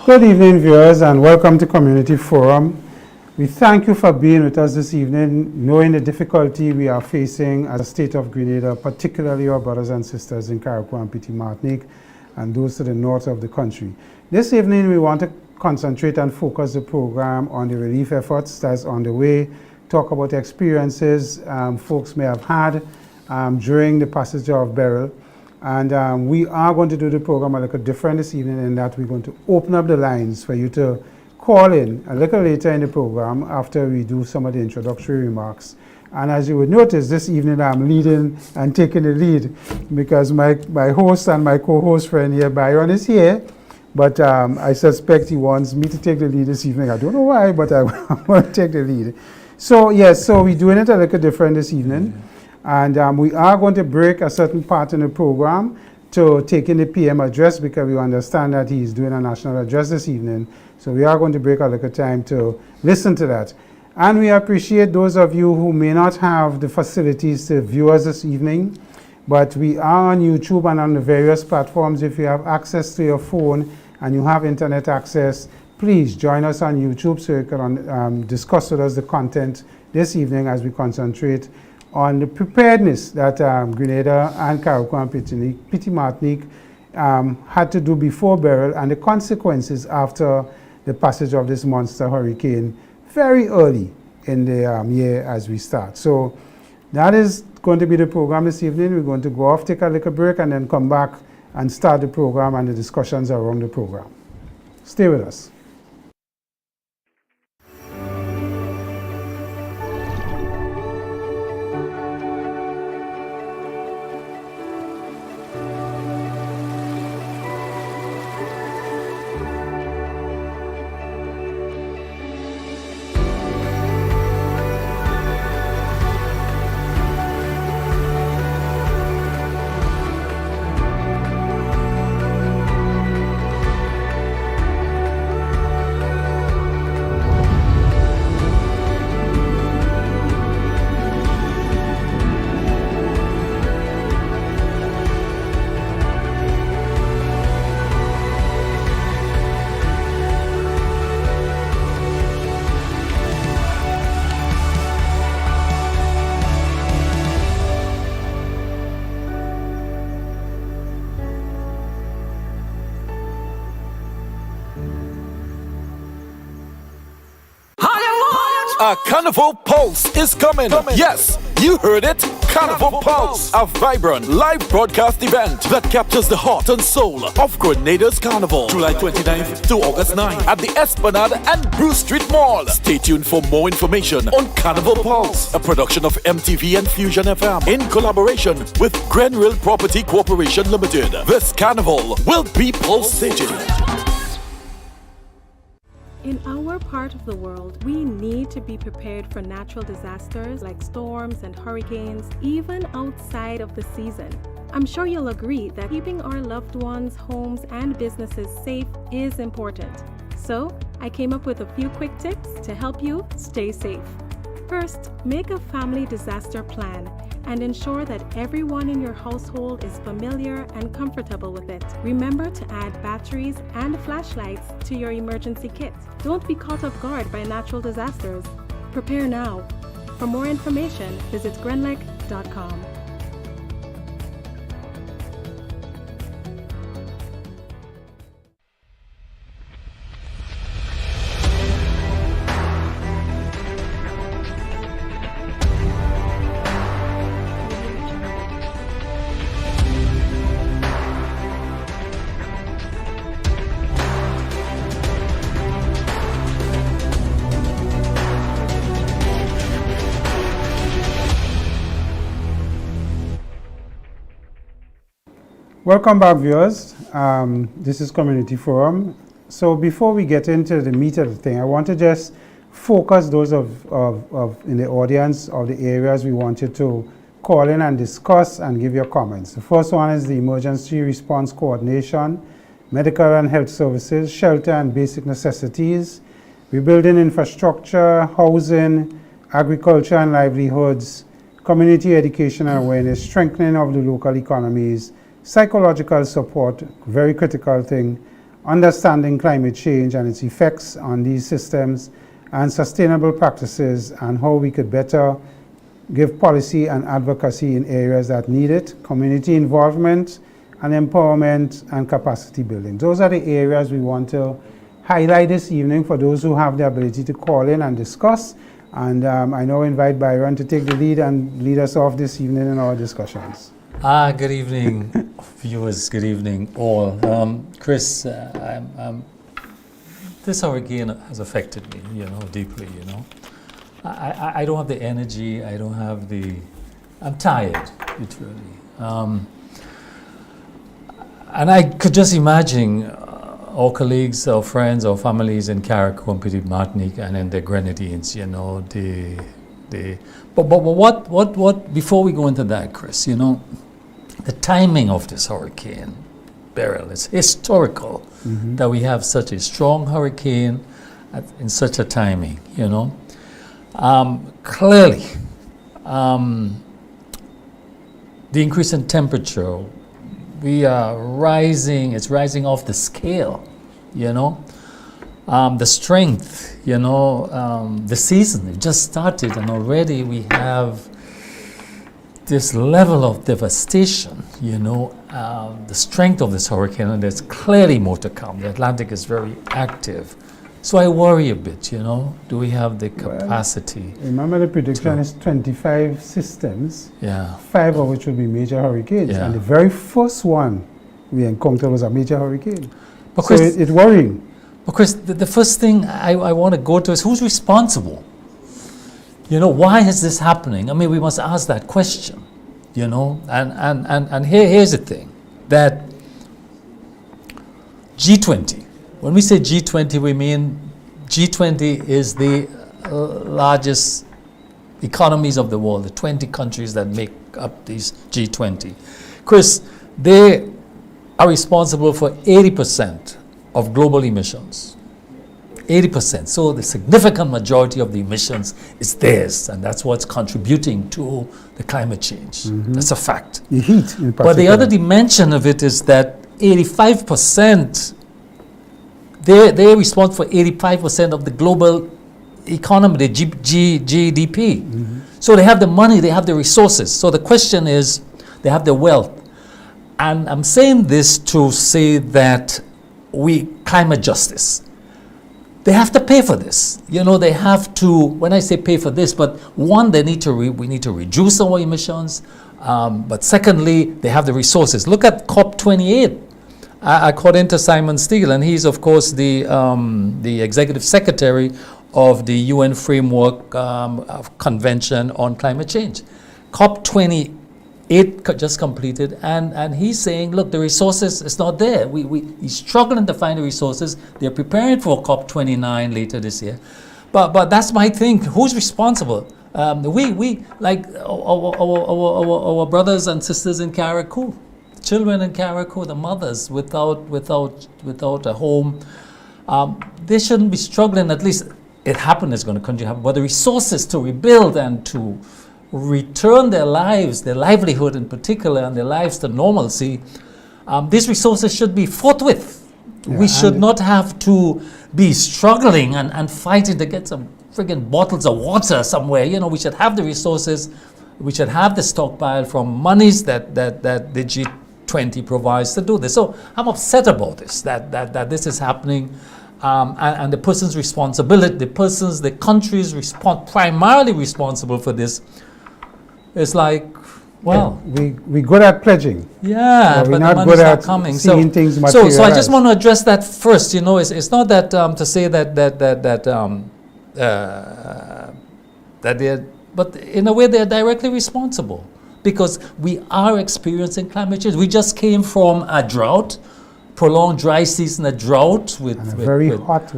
Good evening, viewers, and welcome to Community Forum. We thank you for being with us this evening, knowing the difficulty we are facing as a state of Grenada, particularly our brothers and sisters in Carriacou and Petite Martinique, and those to the north of the country. This evening, we want to concentrate and focus the program on the relief efforts that's on the way, talk about experiences folks may have had during the passage of Beryl. And we are going to do the program a little different this evening in that we're going to open up the lines for you to call in a little later in the program after we do some of the introductory remarks. And as you would notice, this evening I'm leading and taking the lead because my host and my co-host friend here, Byron, is here. But I suspect he wants me to take the lead this evening. I don't know why, but I'm going to take the lead. So yes, so we're doing it a little different this evening. And we are going to break a certain part in the program to take in the PM address because we understand that he's doing a national address this evening. So we are going to break a little time to listen to that. And we appreciate those of you who may not have the facilities to view us this evening, but we are on YouTube and on the various platforms. If you have access to your phone and you have internet access, please join us on YouTube so you can discuss with us the content this evening as we concentrate on the preparedness that Grenada and Carriacou and Petite Martinique had to do before Beryl and the consequences after the passage of this monster hurricane very early in the year as we start. So that is going to be the program this evening. We're going to go off, take a little break, and then come back and start the program and the discussions around the program. Stay with us. A Carnival Pulse is coming. Yes, you heard it. Carnival Pulse, a vibrant live broadcast event that captures the heart and soul of Grenada's Carnival. July 29th to August 9th at the Esplanade and Bruce Street Mall. Stay tuned for more information on Carnival Pulse, a production of MTV and Fusion FM in collaboration with Grenrill Property Corporation Limited. This carnival will be pulsating. In our part of the world, we need to be prepared for natural disasters like storms and hurricanes, even outside of the season. I'm sure you'll agree that keeping our loved ones, homes, and businesses safe is important. So, I came up with a few quick tips to help you stay safe. First, make a family disaster plan and ensure that everyone in your household is familiar and comfortable with it. Remember to add batteries and flashlights to your emergency kit. Don't be caught off guard by natural disasters. Prepare now. For more information, visit grenlec.com. Welcome back, viewers. This is Community Forum. So before we get into the meat of the thing, I want to just focus those of in the audience of the areas we want you to call in and discuss and give your comments. The first one is the Emergency Response Coordination, Medical and Health Services, Shelter and Basic Necessities, Rebuilding Infrastructure, Housing, Agriculture and Livelihoods, Community Education and Awareness, Strengthening of the Local Economies, Psychological Support, very critical thing, understanding climate change and its effects on these systems, and sustainable practices, and how we could better give policy and advocacy in areas that need it, community involvement and empowerment and capacity building. Those are the areas we want to highlight this evening for those who have the ability to call in and discuss. And I now invite Byron to take the lead and lead us off this evening in our discussions. Good evening, viewers. Good evening, all. Chris, this hurricane has affected me, deeply. I don't have the energy. I don't have the. I'm tired, literally. And I could just imagine our colleagues, our friends, our families in Carriacou and Petite Martinique and in the Grenadines. But what? Before we go into that, Chris, the timing of this hurricane, Beryl, is historical. That we have such a strong hurricane in such a timing. Clearly, the increase in temperature, we are rising. It's rising off the scale. The strength. The season, it just started, and already we have this level of devastation, the strength of this hurricane, and there's clearly more to come. The Atlantic is very active. So I worry a bit, do we have the capacity? Well, remember the prediction is 25 systems, 5 of which will be major hurricanes. Yeah. And the very first one we encountered was a major hurricane. But so Chris, it's worrying. Because the first thing I want to go to is who's responsible? Why is this happening? I mean, we must ask that question, and here's the thing, that G20, when we say G20, we mean G20 is the largest economies of the world, the 20 countries that make up these G20. Chris, they are responsible for 80% of global emissions. 80%. So the significant majority of the emissions is theirs, and that's what's contributing to the climate change. That's a fact. The heat, in particular. But the other dimension of it is that 85%, they're responsible for 85% of the global economy, the GDP. So they have the money, they have the resources. So the question is, they have the wealth. And I'm saying this to say that climate justice, they have to pay for this. They have to, when I say pay for this, but one, we need to reduce our emissions. But secondly, they have the resources. Look at COP28. According to Simon Stiegel, and he's of course the executive secretary of the UN Framework Convention on Climate Change. COP28 just completed, and he's saying, look, the resources is not there. He's struggling to find the resources. They're preparing for COP29 later this year, but that's my thing. Who's responsible? We like our brothers and sisters in Carriacou, children in Carriacou, the mothers without a home. They shouldn't be struggling. At least it happened. It's going to continue to happen. But the resources to rebuild and to return their lives, their livelihood in particular, and their lives to normalcy, these resources should be forthwith. We should not have to be struggling and fighting to get some friggin' bottles of water somewhere. We should have the resources. We should have the stockpile from monies that the G20 provides to do this. So I'm upset about this, that this is happening. And the person's responsibility, the country's primarily responsible for this, is like, well, we're good at pledging. Yeah, but the money's not coming. Seeing things materialize. So I just want to address that first. It's not that to say that they're, but in a way they're directly responsible, because we are experiencing climate change. We just came from a drought, prolonged dry season, a drought with a very hot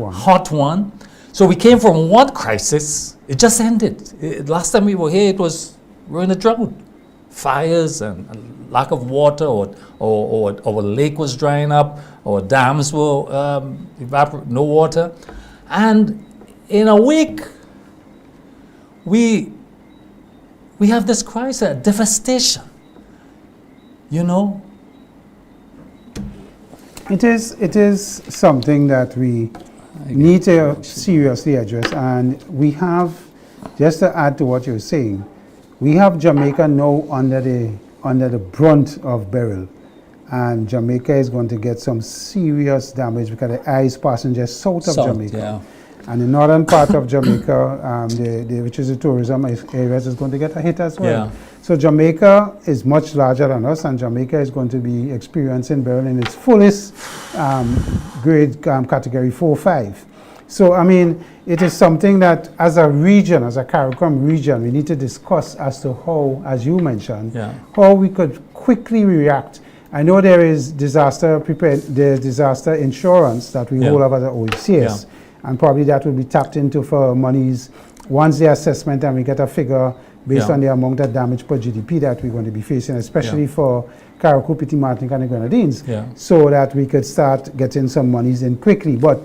one. So we came from one crisis. It just ended. Last time we were here, we were in a drought, fires and lack of water, or our lake was drying up, our dams were no water, and in a week we have this crisis, devastation. It is something that we need to seriously address, and we have, just to add to what you're saying, we have Jamaica now under the brunt of Beryl, and Jamaica is going to get some serious damage because the ice passing just south of Jamaica. Yeah. And the northern part of Jamaica, which is the tourism areas, is going to get a hit as well. Yeah. So Jamaica is much larger than us, and Jamaica is going to be experiencing Beryl in its fullest grade category 4-5. So, I mean, it is something that as a region, as a CARICOM region, we need to discuss as to how, as you mentioned, how we could quickly react. I know there is disaster insurance that we hold over the OECS, and probably that will be tapped into for monies once the assessment and we get a figure based on the amount of damage per GDP that we're going to be facing, especially for Carriacou, Petit Martinique, and the Grenadines, so that we could start getting some monies in quickly. But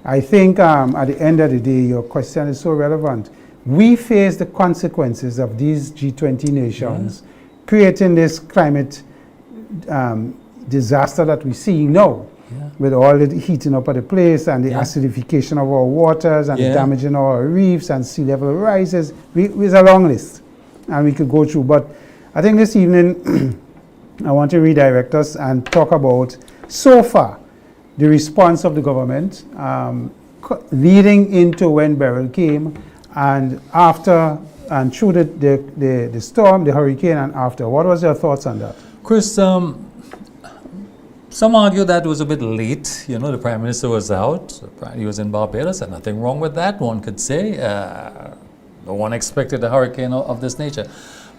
I think at the end of the day, your question is so relevant. We face the consequences of these G20 nations creating this climate disaster that we see now, with all the heating up of the place and the acidification of our waters and the damaging of our reefs and sea level rises. It's a long list, and we could go through. But I think this evening, I want to redirect us and talk about, so far, the response of the government leading into when Beryl came, and after and through the storm, the hurricane, and after. What was your thoughts on that? Chris, some argue that it was a bit late. You know, the Prime Minister was out. He was in Barbados, and nothing wrong with that, one could say. No one expected a hurricane of this nature.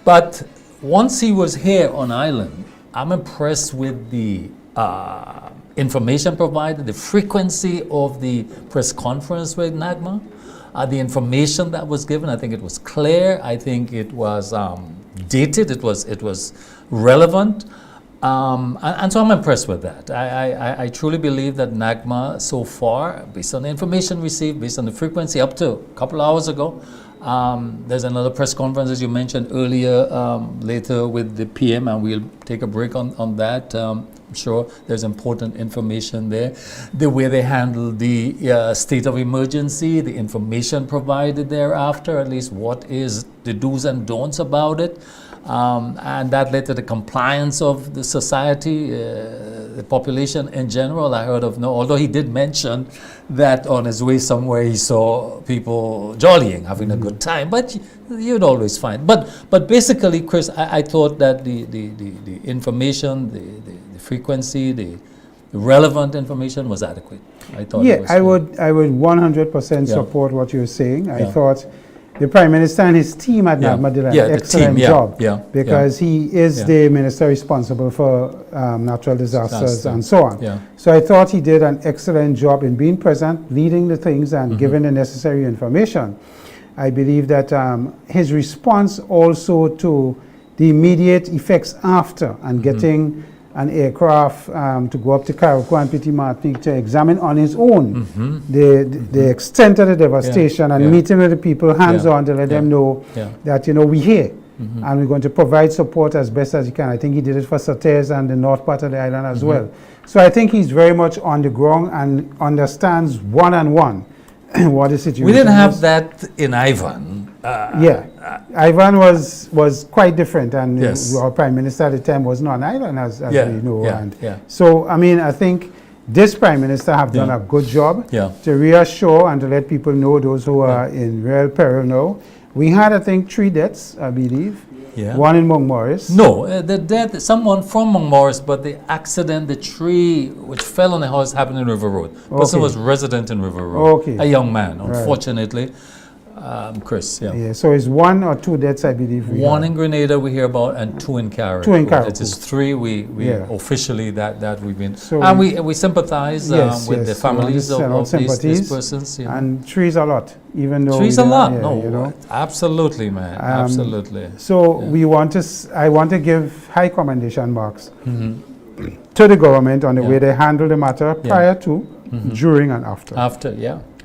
But once he was here on island, I'm impressed with the information provided, the frequency of the press conference with NAGMA, the information that was given. I think it was clear. I think it was dated. It was relevant. And so I'm impressed with that. I truly believe that NAGMA so far, based on the information received, based on the frequency up to a couple hours ago, there's another press conference, as you mentioned earlier, later with the PM, and we'll take a break on that. I'm sure there's important information there. The way they handled the state of emergency, the information provided thereafter, at least what is the do's and don'ts about it. And that led to the compliance of the society, the population in general. I heard of although he did mention that on his way somewhere he saw people jollying, having a good time, but you'd always find. But basically, Chris, I thought that the information, the frequency, the relevant information was adequate. I thought. Yeah, I would 100% support what you're saying. I thought the Prime Minister and his team at NAGMA did an excellent job, because he is the minister responsible for natural disasters and so on. So I thought he did an excellent job in being present, leading the things, and giving the necessary information. I believe that his response also to the immediate effects after, and getting an aircraft to go up to Carriacou and Petit Martinique to examine on his own the extent of the devastation, and meeting with the people hands-on to let them know that, you know, we're here and we're going to provide support as best as he can. I think he did it for Sautez and the north part of the island as well. So I think he's very much on the ground and understands one-on-one what the situation is. We didn't have that in Ivan. Ivan was quite different, and our Prime Minister at the time was not on island, as we know. So, I mean, I think this Prime Minister have done a good job to reassure and to let people know, those who are in real peril now. We had, I think, 3 deaths, I believe. One in Montmorris. No, the death, someone from Montmorris, but the accident, the tree which fell on the house happened in River Road. The person was resident in River Road. A young man, unfortunately. Chris, so it's 1 or 2 deaths, I believe. One in Grenada we hear about, and 2 in Carriacou. 2 in Carriacou. It is 3 we officially that we've been. So and we sympathize with the families of these persons. And 3 is a lot, even though 3 is a lot. You know? Absolutely, man. Absolutely. So I want to give high commendation marks to the government on the way they handled the matter prior to, during, and after.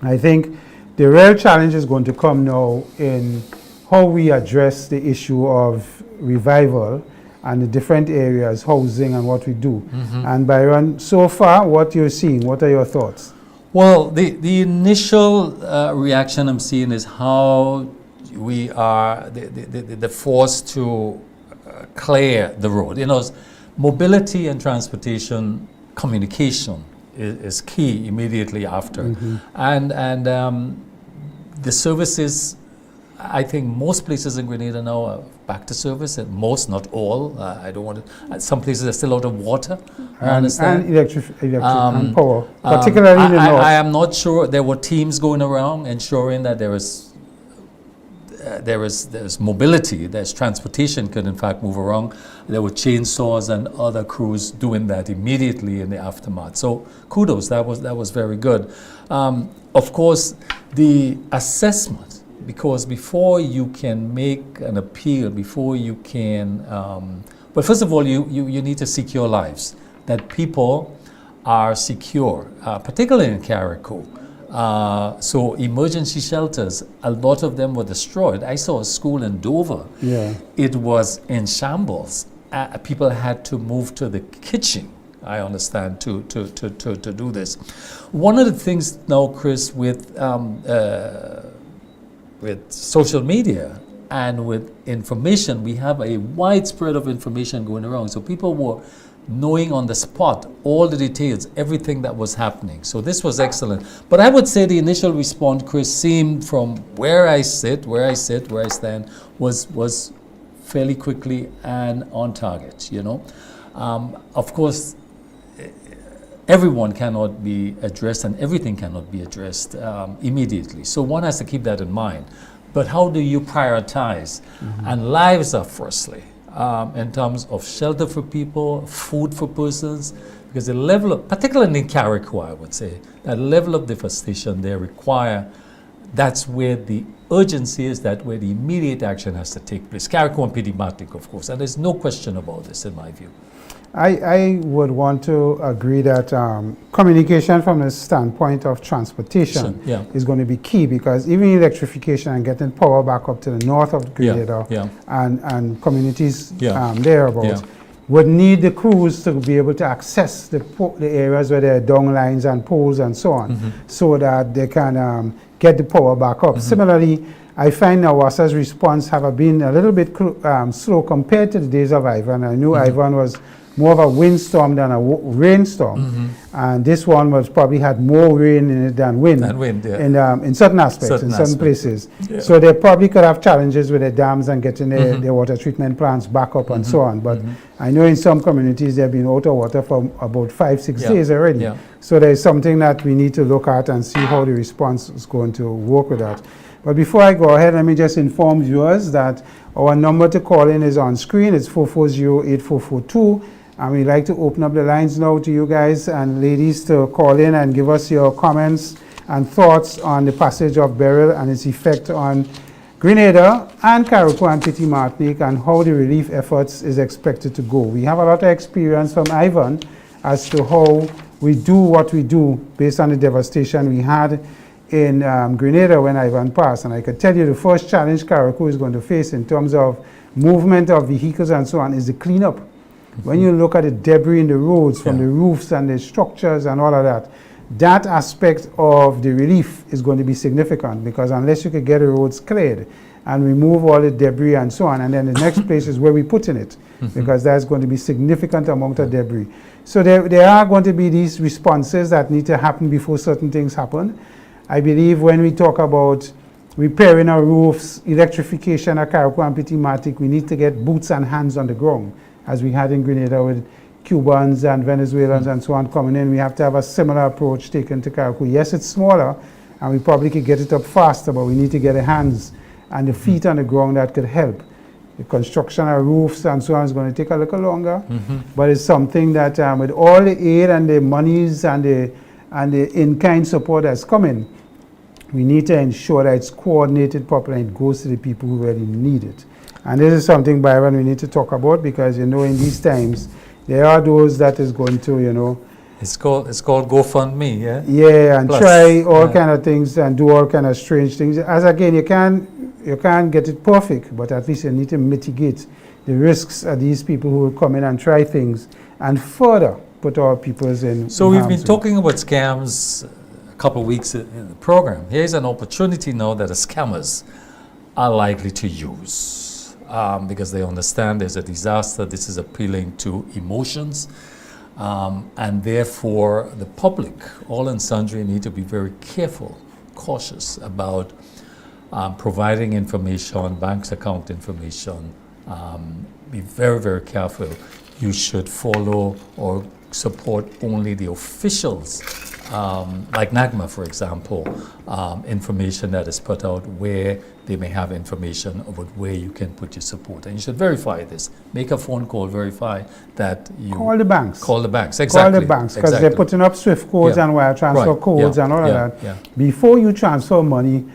I think the real challenge is going to come now in how we address the issue of revival and the different areas, housing and what we do. And Byron, so far, what you're seeing, what are your thoughts? Well, the initial reaction I'm seeing is how we are the force to clear the road. You know, mobility and transportation communication is key immediately after, and the services. I think most places in Grenada now are back to service, and most, not all. I don't want to. Some places are still out of water. I understand. And electric and power, particularly in the north. I am not sure. There were teams going around ensuring that there is mobility, there's transportation could in fact move around. There were chainsaws and other crews doing that immediately in the aftermath. So kudos, that was very good. Of course, the assessment. Because before you can make an appeal, before you can, but first of all, you need to secure lives, that people are secure, particularly in Carriacou. So emergency shelters, a lot of them were destroyed. I saw a school in Dover. Yeah. It was in shambles. People had to move to the kitchen, I understand, to do this. One of the things now, Chris, with social media and with information, we have a widespread of information going around. So people were knowing on the spot all the details, everything that was happening. So this was excellent. But I would say the initial response, Chris, seemed from where I stand, was fairly quickly and on target, you know. Of course, everyone cannot be addressed and everything cannot be addressed immediately. So one has to keep that in mind. But how do you prioritize? And lives are firstly, in terms of shelter for people, food for persons, because the level of, particularly in Carriacou, I would say, that level of devastation they require, that's where the urgency is, that where the immediate action has to take place. Carriacou and Petite Martinique, of course, and there's no question about this in my view. I would want to agree that communication from the standpoint of transportation is going to be key, because even electrification and getting power back up to the north of Grenada and communities thereabouts would need the crews to be able to access the areas where there are down lines and poles and so on, so that they can get the power back up. Similarly, I find NAWASA's response have been a little bit slow compared to the days of Ivan. I knew Ivan was more of a windstorm than a rainstorm, and this one was probably had more rain in it than wind. In certain aspects, in certain places. So they probably could have challenges with the dams and getting their water treatment plants back up and so on. But I know in some communities they've been out of water for about 5-6 days already. So there's something that we need to look at and see how the response is going to work with that. But before I go ahead, let me just inform viewers that our number to call in is on screen. It's 440-8442. And we'd like to open up the lines now to you guys and ladies to call in and give us your comments and thoughts on the passage of Beryl and its effect on Grenada and Carriacou and Petite Martinique, and how the relief efforts is expected to go. We have a lot of experience from Ivan as to how we do what we do based on the devastation we had in Grenada when Ivan passed. And I could tell you the first challenge Carriacou is going to face in terms of movement of vehicles and so on is the cleanup. When you look at the debris in the roads from the roofs and the structures and all of that, that aspect of the relief is going to be significant, because unless you could get the roads cleared and remove all the debris and so on, and then the next place is where we put in it, because there's going to be significant amount of debris. So there are going to be these responses that need to happen before certain things happen. I believe when we talk about repairing our roofs, electrification at Carriacou and Petite Martinique, we need to get boots and hands on the ground, as we had in Grenada with Cubans and Venezuelans and so on coming in. We have to have a similar approach taken to Carriacou. Yes, it's smaller, and we probably could get it up faster, but we need to get the hands and the feet on the ground that could help. The construction of roofs and so on is going to take a little longer, but it's something that with all the aid and the monies and the in-kind support that's coming, we need to ensure that it's coordinated properly and it goes to the people who really need it. And this is something, Byron, we need to talk about, because, you know, in these times, there are those that is going to, you know... It's called GoFundMe, yeah? Yeah, and try all kind of things and do all kind of strange things. As again, you can't get it perfect, but at least you need to mitigate the risks of these people who will come in and try things and further put our peoples in. So in we've harm's been way. talking about scams a couple of weeks in the program. Here's an opportunity now that the scammers are likely to use because they understand there's a disaster. This is appealing to emotions. And therefore, the public, all and sundry, need to be very careful, cautious about providing information, bank's account information. Be very, very careful. You should follow or support only the officials, like NAGMA, for example, information that is put out where they may have information about where you can put your support. And you should verify this. Make a phone call, verify that you... Call the banks. Call the banks, exactly. Call the banks, because they're putting up SWIFT codes Yeah. and wire transfer Right. codes Yeah. and all Yeah. of that. Yeah. Before you transfer money,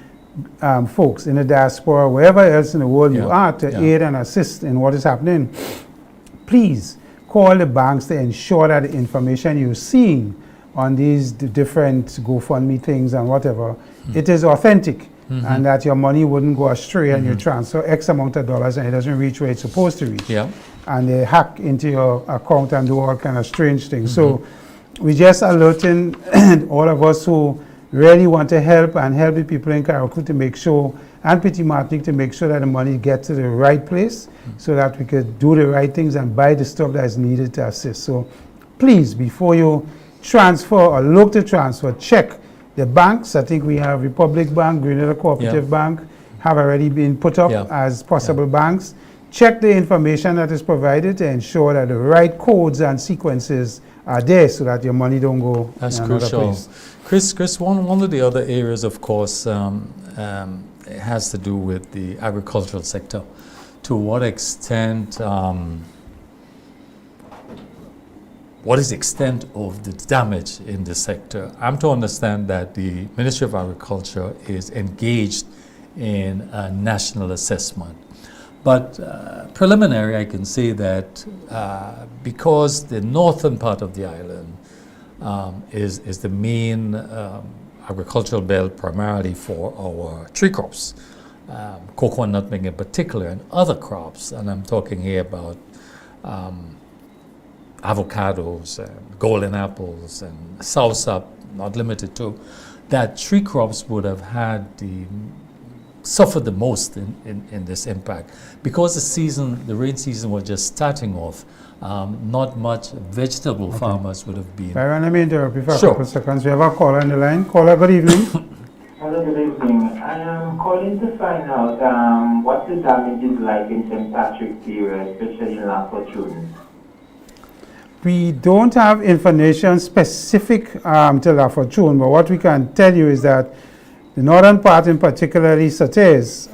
folks in the diaspora, wherever else in the world you Yeah. are, to Yeah. aid and assist in what is happening, please call the banks to ensure that the information you're seeing on these different GoFundMe things and whatever, it is authentic. And that your money wouldn't go astray and you transfer X amount of dollars and it doesn't reach where it's supposed to reach. Yeah. And they hack into your account and do all kind of strange things. So we just alerting all of us who really want to help and help the people in Carriacou to make sure, and Petit Martinique, to make sure that the money gets to the right place so that we could do the right things and buy the stuff that is needed to assist. So please, before you transfer or look to transfer, check the banks. I think we have Republic Bank, Grenada Cooperative Yeah. Bank have already been put up Yeah. as possible banks. Check the information that is provided to ensure that the right codes and sequences are there so that your money don't go That's in another crucial. place. Chris, one of the other areas, of course, has to do with the agricultural sector. To what extent, what is the extent of the damage in this sector? I'm to understand that the Ministry of Agriculture is engaged in a national assessment. But preliminary, I can say that because the northern part of the island is the main agricultural belt primarily for our tree crops, cocoa and nutmeg in particular, and other crops, and I'm talking here about avocados and golden apples and soursop, not limited to, that tree crops would have had suffered the most in this impact. Because the rain season was just starting off, not much vegetable farmers would have been. Byron, let me interrupt you for a Sure. couple of seconds. We have a caller on the line. Caller, good evening. Hello, good evening. I am calling to find out what the damage is like in St. Patrick's area, especially in La Fortune. We don't have information specific to La Fortune, but what we can tell you is that the northern part, in particularly Satés,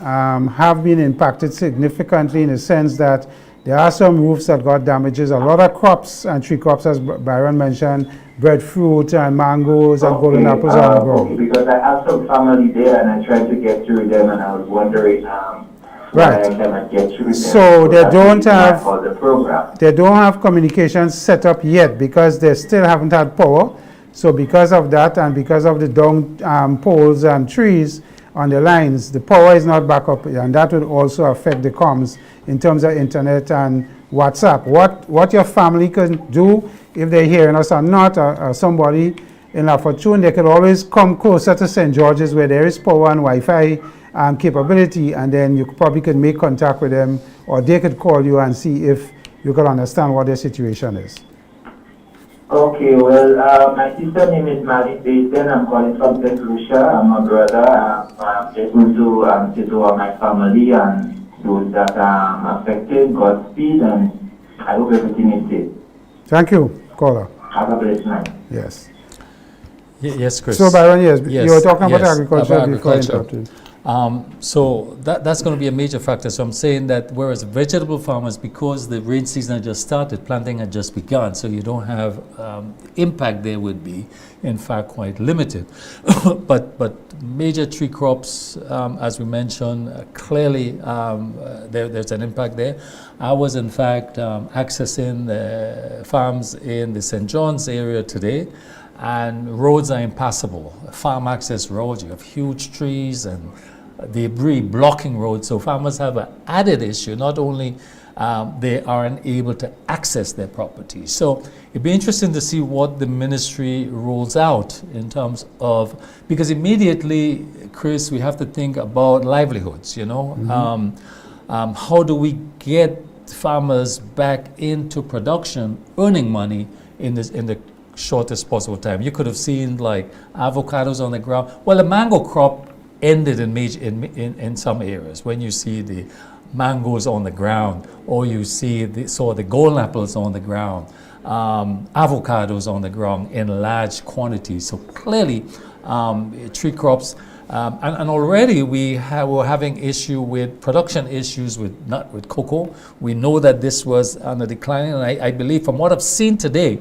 have been impacted significantly in the sense that there are some roofs that got damages. A lot of crops and tree crops, as Byron mentioned, breadfruit and mangoes and golden apples on the ground. Okay, because I have some family there and I tried to get through them and I was wondering Right. why I cannot get through them. So they that's don't the reason I have- called the program. They don't have communications set up yet because they still haven't had power. So because of that and because of the down poles and trees on the lines, the power is not back up, and that will also affect the comms in terms of internet and WhatsApp. What your family can do, if they're hearing us or not, or somebody in La Fortune, they can always come closer to St. George's where there is power and Wi-Fi capability, and then you probably could make contact with them, or they could call you and see if you can understand what their situation is. Okay, well, my sister name is Marie Basin. I'm calling from St. Lucia. I'm a brother. I'm just going to sit over my family and those that are affected. Godspeed, and I hope everything is safe. Thank you, caller. Have a blessed night. Yes. Yes, Chris. So, Byron, yes, Yes, you were talking about yes, agriculture about before I agriculture. interrupted. So that's going to be a major factor. So I'm saying that whereas vegetable farmers, because the rain season had just started, planting had just begun, so you don't have impact there would be, in fact, quite limited. but major tree crops, as we mentioned, clearly there's an impact there. I was, in fact, accessing the farms in the St. John's area today, and roads are impassable. Farm access roads, you have huge trees and debris blocking roads. So farmers have an added issue, not only they aren't able to access their property. So it'd be interesting to see what the ministry rolls out in terms of, because immediately, Chris, we have to think about livelihoods, you know. How do we get farmers back into production, earning money in the shortest possible time? You could have seen like avocados on the ground. Well, the mango crop ended in some areas when you see the mangoes on the ground, or you saw the golden apples on the ground, avocados on the ground in large quantities. So clearly, tree crops. And already we're having issue with production issues with cocoa. We know that this was on the decline, and I believe from what I've seen today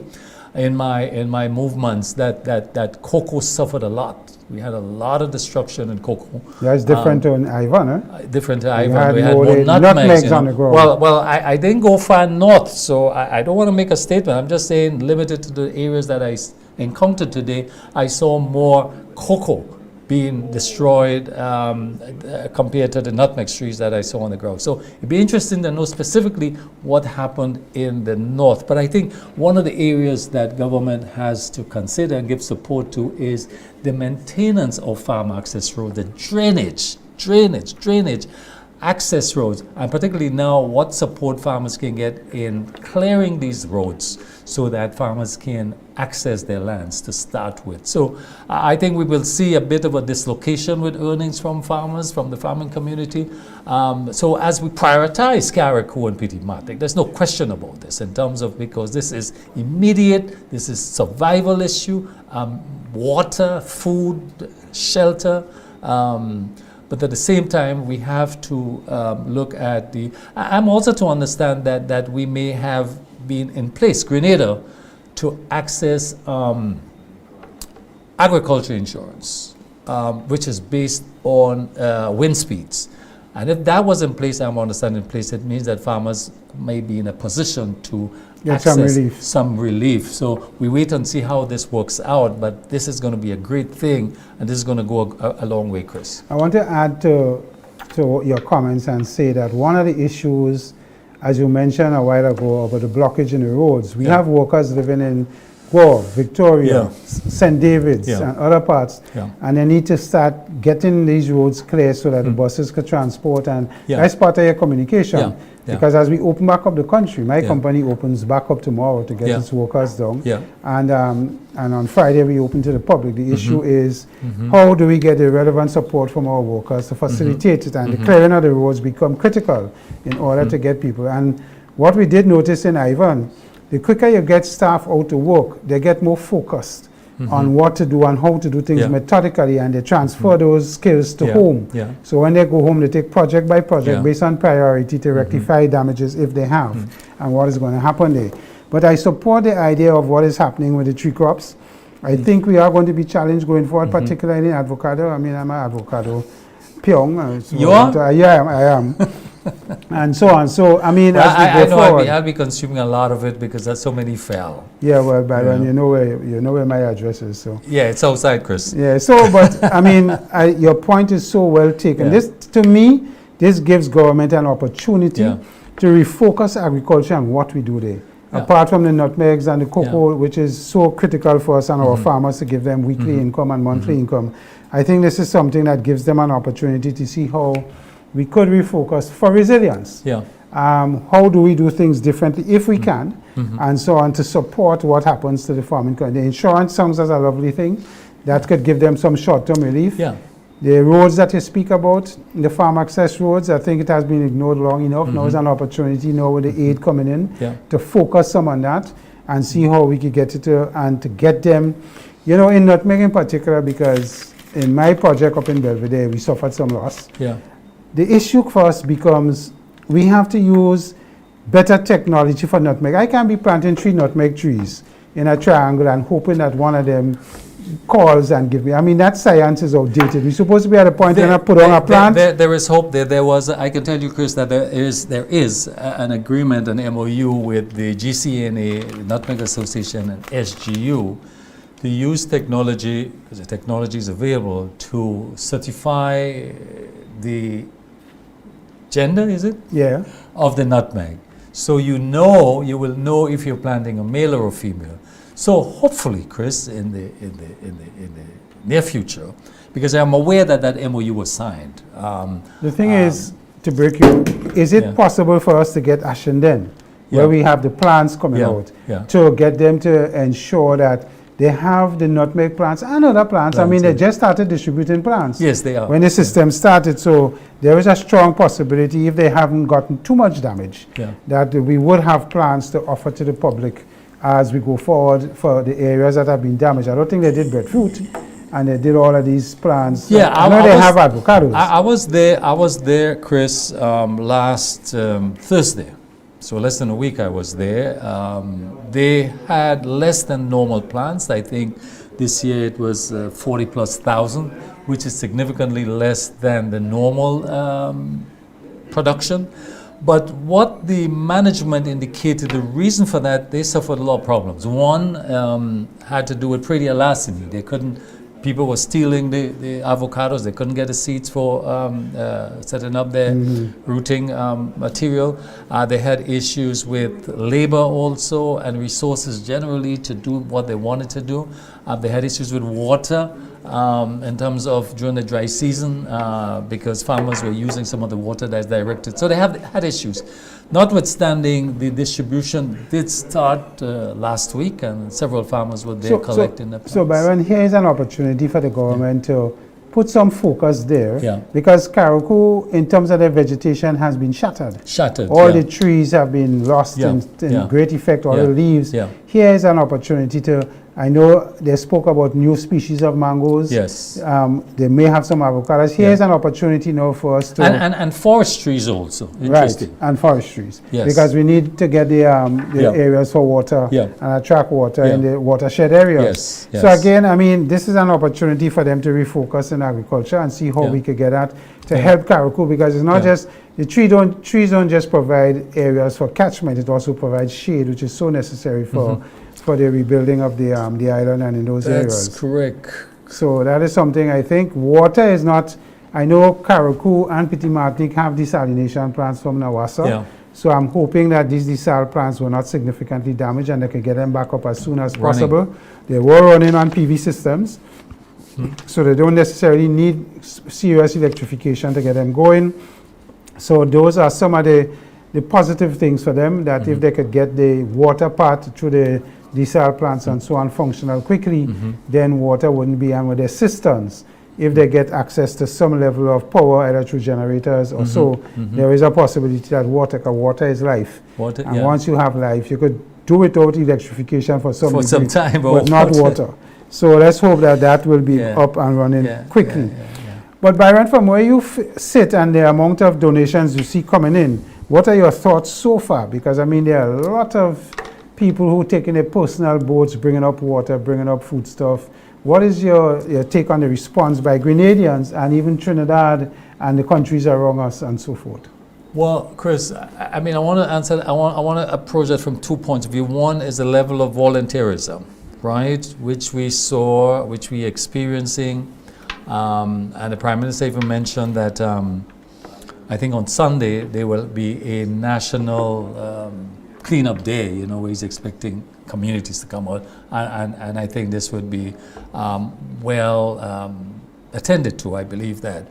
in my movements that cocoa suffered a lot. We had a lot of destruction in cocoa. Yeah, it's different in Ivan, eh? Different to We Ivan. had We had more more nutmegs you know. on the ground. Well, I didn't go far north, so I don't want to make a statement. I'm just saying, limited to the areas that I encountered today, I saw more cocoa being destroyed compared to the nutmeg trees that I saw on the ground. So it'd be interesting to know specifically what happened in the north. But I think one of the areas that government has to consider and give support to is the maintenance of farm access roads, the drainage, access roads, and particularly now what support farmers can get in clearing these roads so that farmers can access their lands to start with. So I think we will see a bit of a dislocation with earnings from farmers, from the farming community. So as we prioritize Carriacou and Petit Matic, there's no question about this in terms of, because this is immediate, this is survival issue, water, food, shelter, but at the same time, we have to look at I'm also to understand that we may have been in place, Grenada, to access agriculture insurance, which is based on wind speeds. And if that was in place, I'm understanding in place, it means that farmers may be in a position to Get access some relief. So we wait and see how this works out, but this is going to be a great thing, and this is going to go a long way, Chris. I want to add to your comments and say that one of the issues, as you mentioned a while ago, about the blockage in the roads, we have workers living in Gore, Victoria, St. David's, and other parts, and they need to start getting these roads clear so that the buses can transport, and that's part of your communication. Because as we open back up the country, my company opens back up tomorrow to get its workers down, and on Friday we open to the public. The issue is how do we get the relevant support from our workers to facilitate it, and the clearing of the roads become critical in order to get people. And what we did notice in Ivan, the quicker you get staff out to work, they get more focused on what to do and how to do things methodically, and they transfer those skills to home. So when they go home, they take project by project based on priority to rectify damages if they have, and what is going to happen there. But I support the idea of what is happening with the tree crops. I think we are going to be challenged going forward, particularly in avocado. I mean, I'm an avocado pyong. You are? Yeah, I am. And so on. So, I mean, as we go forward, I'll be consuming a lot of it because there's so many fell. Yeah, well, Byron, you know where my address is. So yeah, it's outside, Chris. Yeah. So, but I mean, your point is so well taken. This, to me, this gives government an opportunity to refocus agriculture on what we do there. Apart from the nutmegs and the cocoa, which is so critical for us and our farmers to give them weekly income and monthly income, I think this is something that gives them an opportunity to see how we could refocus for resilience. How do we do things differently if we can, and so on, to support what happens to the farming community. The insurance sounds as a lovely thing that could give them some short-term relief. The roads that you speak about, the farm access roads, I think it has been ignored long enough. Now is an opportunity, now with the aid coming in, to focus some on that and see how we could get it and to get them, you know, in nutmeg in particular, because in my project up in Belvedere, we suffered some loss. The issue for us becomes we have to use better technology for nutmeg. I can't be planting 3 nutmeg trees in a triangle and hoping that one of them calls and give me. I mean, that science is outdated. We're supposed to be at a point when I put on a plant. There is hope. There was. I can tell you, Chris, that there is an agreement, an MOU with the GCNA, the Nutmeg Association, and SGU to use technology, because the technology is available, to certify the gender, is it? Yeah. Of the nutmeg. So you will know if you're planting a male or a female. So hopefully, Chris, in the near future, because I'm aware that that MOU was signed. The thing is, to break you, is it possible for us to get action then, where we have the plants coming out, to get them to ensure that they have the nutmeg plants and other plants? I mean, they just started distributing plants. Yes, they are. When the system started, so there is a strong possibility, if they haven't gotten too much damage, that we would have plants to offer to the public as we go forward for the areas that have been damaged. I don't think they did breadfruit, and they did all of these plants. Yeah, I know they have avocados. I was there, Chris, last Thursday. So less than a week I was there. They had less than normal plants. I think this year it was 40,000+, which is significantly less than the normal production. But what the management indicated, the reason for that, they suffered a lot of problems. One had to do with predialasini. People were stealing the avocados. They couldn't get the seeds for setting up their rooting material. They had issues with labor also and resources generally to do what they wanted to do. They had issues with water in terms of during the dry season because farmers were using some of the water that's directed. So they had issues. Notwithstanding, the distribution did start last week, and several farmers were there collecting the plants. So, Byron, here is an opportunity for the government to put some focus there, because Carriacou, in terms of the vegetation, has been shattered. All the trees have been lost in great effect, all the leaves. Here is an opportunity to, I know they spoke about new species of mangoes. Yes. They may have some avocados. Here's an opportunity now for us to... And forest trees also. Right, and forest trees. Yes. Because we need to get the areas for water and attract water in the watershed areas. Yes. So again, I mean, this is an opportunity for them to refocus in agriculture and see how we could get that to help Carriacou, because it's not just... The trees don't just provide areas for catchment, it also provides shade, which is so necessary for the rebuilding of the island and in those areas. That's correct. So that is something I think. Water is not, I know Carriacou and Petit Martinique have desalination plants from Nawassa. So I'm hoping that these desal plants were not significantly damaged and they can get them back up as soon as possible. They were running on PV systems, so they don't necessarily need serious electrification to get them going. So those are some of the positive things for them, that if they could get the water part through the desal plants and so on functional quickly, then water wouldn't be, and with their cisterns, if they get access to some level of power, either through generators or there is a possibility that water is life. And once you have life, you could do without electrification for some time, but not water. So let's hope that that will be up and running quickly. But Byron, from where you sit and the amount of donations you see coming in, what are your thoughts so far? Because I mean, there are a lot of people who take in their personal boats, bringing up water, bringing up foodstuff. What is your take on the response by Grenadians and even Trinidad and the countries around us and so forth? Well, Chris, I mean, I want to answer. I want to approach that from 2 points of view. One is the level of volunteerism, right, which we saw, which we are experiencing. And the Prime Minister even mentioned that I think on Sunday there will be a national cleanup day, you know, where he's expecting communities to come out. And I think this would be well attended to, I believe that.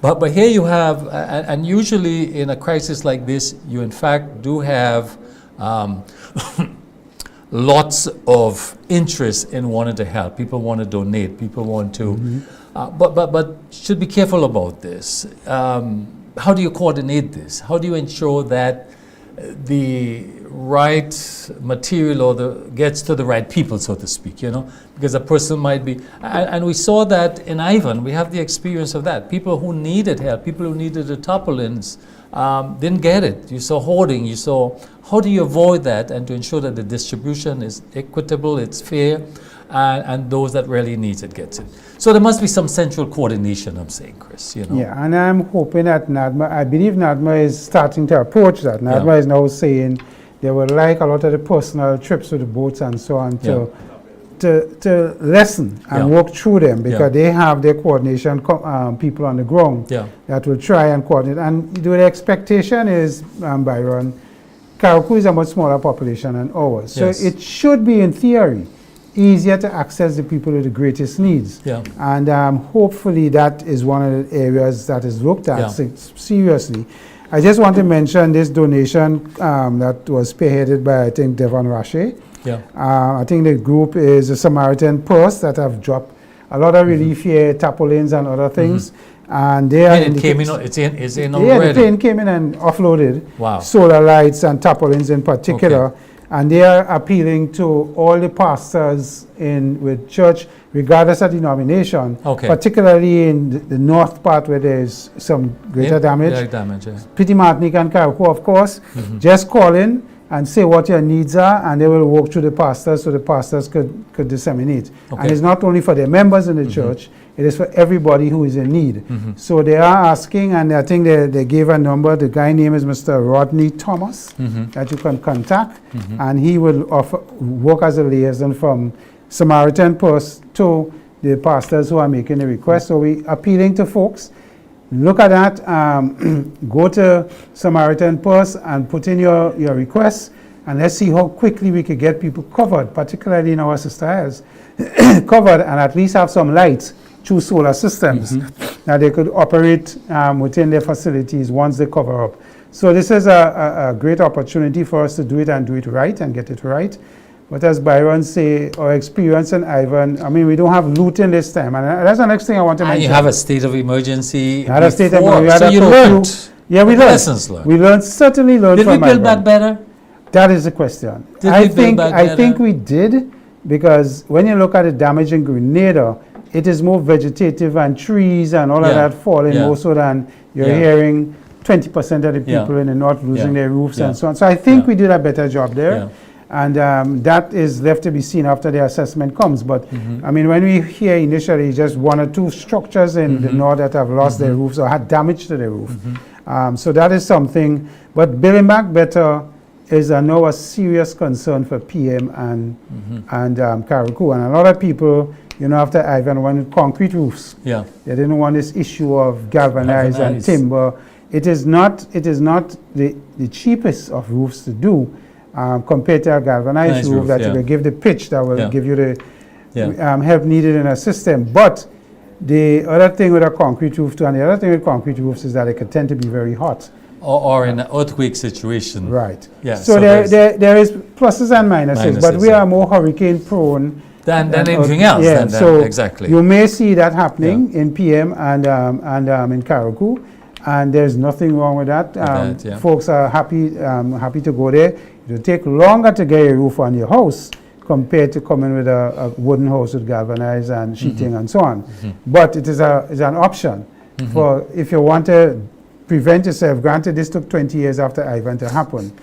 But here you have, and usually in a crisis like this, you in fact do have lots of interest in wanting to help. People want to donate. People want to, but should be careful about this. How do you coordinate this? How do you ensure that the right material or gets to the right people, so to speak, you know? Because a person might be, and we saw that in Ivan. We have the experience of that. People who needed help, people who needed the tarpaulins, didn't get it. You saw hoarding. You saw, how do you avoid that and to ensure that the distribution is equitable, it's fair, and those that really needs it gets it. So there must be some central coordination, I'm saying, Chris, you know. Yeah, and I'm hoping that NADMA, I believe NADMA is starting to approach that. NADMA is now saying they would like a lot of the personal trips with the boats and so on to to lessen and work through them, because they have their coordination people on the ground that will try and coordinate. And the expectation is, Byron, Carriacou is a much smaller population than ours. So it should be, in theory, easier to access the people with the greatest needs. And hopefully that is one of the areas that is looked at seriously. I just want to mention this donation that was spearheaded by, I think, Devon Rache. I think the group is the Samaritan Purse that have dropped a lot of relief here, tarpaulins and other things. And they are it's in already. Yeah, the plane came in and offloaded solar lights and tarpaulins in particular. And they are appealing to all the pastors with church, regardless of denomination, particularly in the north part where there's some greater damage. Petite Martinique and Carriacou, of course. Just call in and say what your needs are, and they will walk through the pastors so the pastors could disseminate. And it's not only for their members in the church, it is for everybody who is in need. So they are asking, and I think they gave a number. The guy's name is Mr. Rodney Thomas, that you can contact, and he will work as a liaison from Samaritan Purse to the pastors who are making the request. So we appealing to folks, look at that, go to Samaritan Purse and put in your requests, and let's see how quickly we could get people covered, particularly in our Sister Isles, covered, and at least have some lights through solar systems that they could operate within their facilities once they cover up. So this is a great opportunity for us to do it and do it right and get it right. But as Byron say, our experience in Ivan, I mean, we don't have looting this time. And that's the next thing I want to mention. And you have a state of emergency. Had a state of emergency. So you learned. Yeah, we learned. Lessons learned. We certainly learned from Ivan. Did we build back better? That is the question. I think we did, because when you look at the damage in Grenada, it is more vegetative and trees and all of that falling more so than you're hearing 20% of the people in the north losing their roofs and so on. So I think we did a better job there. And that is left to be seen after the assessment comes. But I mean, when we hear initially just one or two structures in the north that have lost their roofs or had damage to their roof. So that is something. But building back better is now a serious concern for PM and Carriacou. And a lot of people, you know, after Ivan wanted concrete roofs. They didn't want this issue of galvanized and timber. It is not the cheapest of roofs to do. Compared to a galvanized roof that will give the pitch that will give you the help needed in a system. But the other thing with a concrete roof too, and the other thing with concrete roofs is that it can tend to be very hot. Or in an earthquake situation. Right. So there is pluses and minuses, but we are more hurricane prone than anything else. So exactly. You may see that happening in PM and in Carriacou, and there's nothing wrong with that. Folks are happy to go there. It will take longer to get a roof on your house compared to coming with a wooden house with galvanized and sheeting and so on. But it is an option for if you want to prevent yourself. Granted, this took 20 years after Ivan to happen,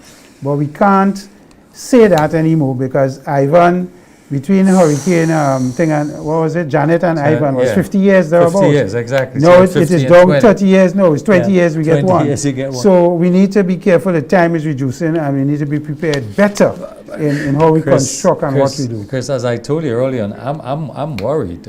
but we can't say that anymore, because Ivan, between hurricane thing and what was it, Janet and Ivan was 50 years thereabouts. 50 years, exactly. No, it is down 30 years. No, it's 20 years we get 20 one. years you get one. So we need to be careful. The time is reducing, and we need to be prepared better in how we construct and what we do. Chris, as I told you earlier on, I'm worried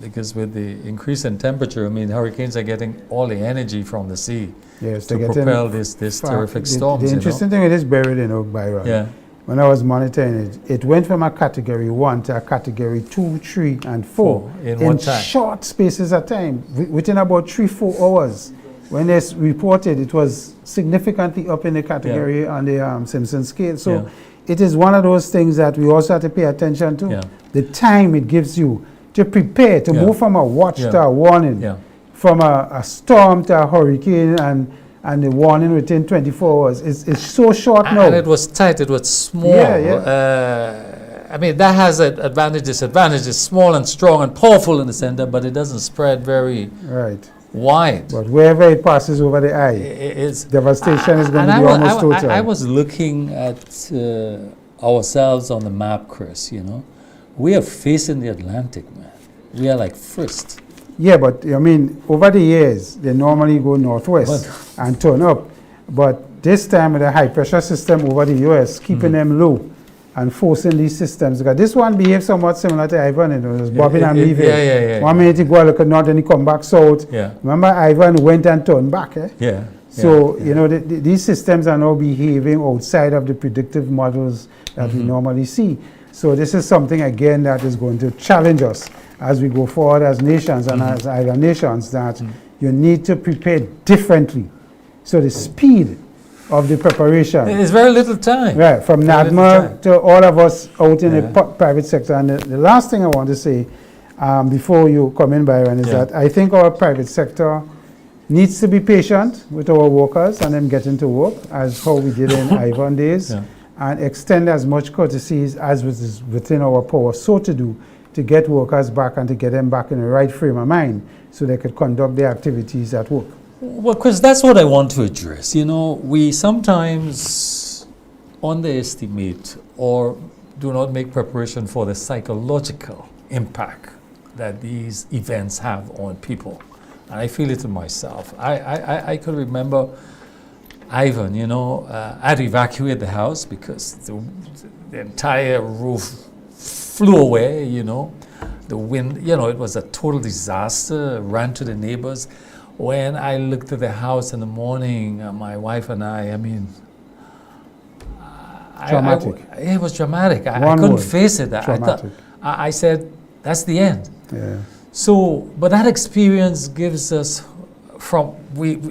because with the increase in temperature, I mean, hurricanes are getting all the energy from the sea to propel this terrific storms. The interesting thing, it is buried in Oak Byron. When I was monitoring it, it went from a category 1 to a category 2, 3, and 4 in short spaces of time, within about 3-4 hours. When it's reported, it was significantly up in the category on the Simpson scale. So it is one of those things that we also have to pay attention to. The time it gives you to prepare, to move from a watch to a warning, from a storm to a hurricane, and the warning within 24 hours. It's so short now. And it was tight, it was small. I mean, that has an advantage, disadvantage. It's small and strong and powerful in the center, but it doesn't spread very wide. But wherever it passes over the eye, devastation is going to be almost total. I was looking at ourselves on the map, Chris, you know. We are facing the Atlantic, man. We are like first. Yeah, but I mean, over the years, they normally go northwest and turn up. But this time with a high pressure system over the US, keeping them low, and forcing these systems. Because this one behaves somewhat similar to Ivan, it was bobbing and weaving. Yeah. One minute he go look at north and he come back south. Yeah. Remember Ivan went and turned back, eh? Yeah. So, you know, these systems are now behaving outside of the predictive models that we normally see. So this is something, again, that is going to challenge us as we go forward as nations and as island nations, that you need to prepare differently. So the speed of the preparation. There's very little time. Right, from Very little NADMA time. to all of us out in the private sector. And the last thing I want to say before you come in, Byron, is that I think our private sector needs to be patient with our workers and them getting to work, as how we did in Ivan days, and extend as much courtesies as is within our power so to do, to get workers back and to get them back in the right frame of mind so they could conduct their activities at work. Well, Chris, that's what I want to address. You know, we sometimes underestimate or do not make preparation for the psychological impact that these events have on people. And I feel it in myself. I could remember Ivan, you know, I'd evacuate the house because the entire roof flew away, you know. The wind, you know, it was a total disaster, ran to the neighbors. When I looked at the house in the morning, my wife and I mean, Dramatic. It was dramatic. I One couldn't word. face it. I said, that's the end. Yeah. So, but that experience gives us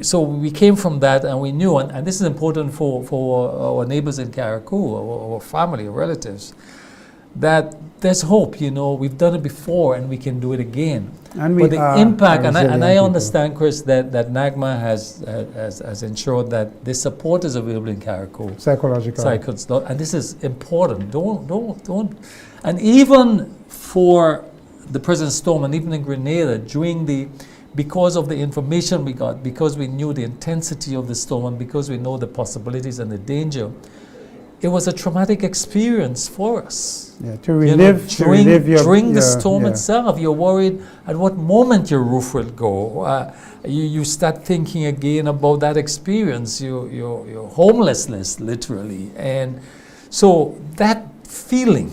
so we came from that and we knew, and this is important for our neighbors in Carriacou, our family, our relatives, that there's hope, you know, we've done it before and we can do it again. And but the impact, and I resilient understand, Chris, that NAGMA has ensured that this support is available in Carriacou. Psychological. And this is important. Don't. And even for the present storm, and even in Grenada, because of the information we got, because we knew the intensity of the storm, and because we know the possibilities and the danger, it was a traumatic experience for us. Yeah, to relive, during the storm itself, you're worried at what moment your roof will go. You start thinking again about that experience, your homelessness, literally, and so that feeling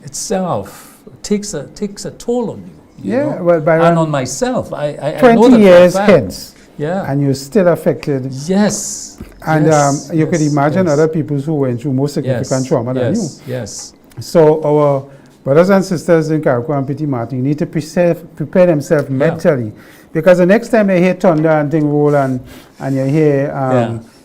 itself takes a toll on you. You know? Well, Byron, and on myself, I 20 know that years for a fact. hence, Yeah. and you're still affected. Yes. And yes, you could imagine yes. other people who went through more significant trauma than you. Yes. So our brothers and sisters in Carriacou and Petit Martin need to prepare themselves mentally, because the next time they hear thunder and thing roll and you hear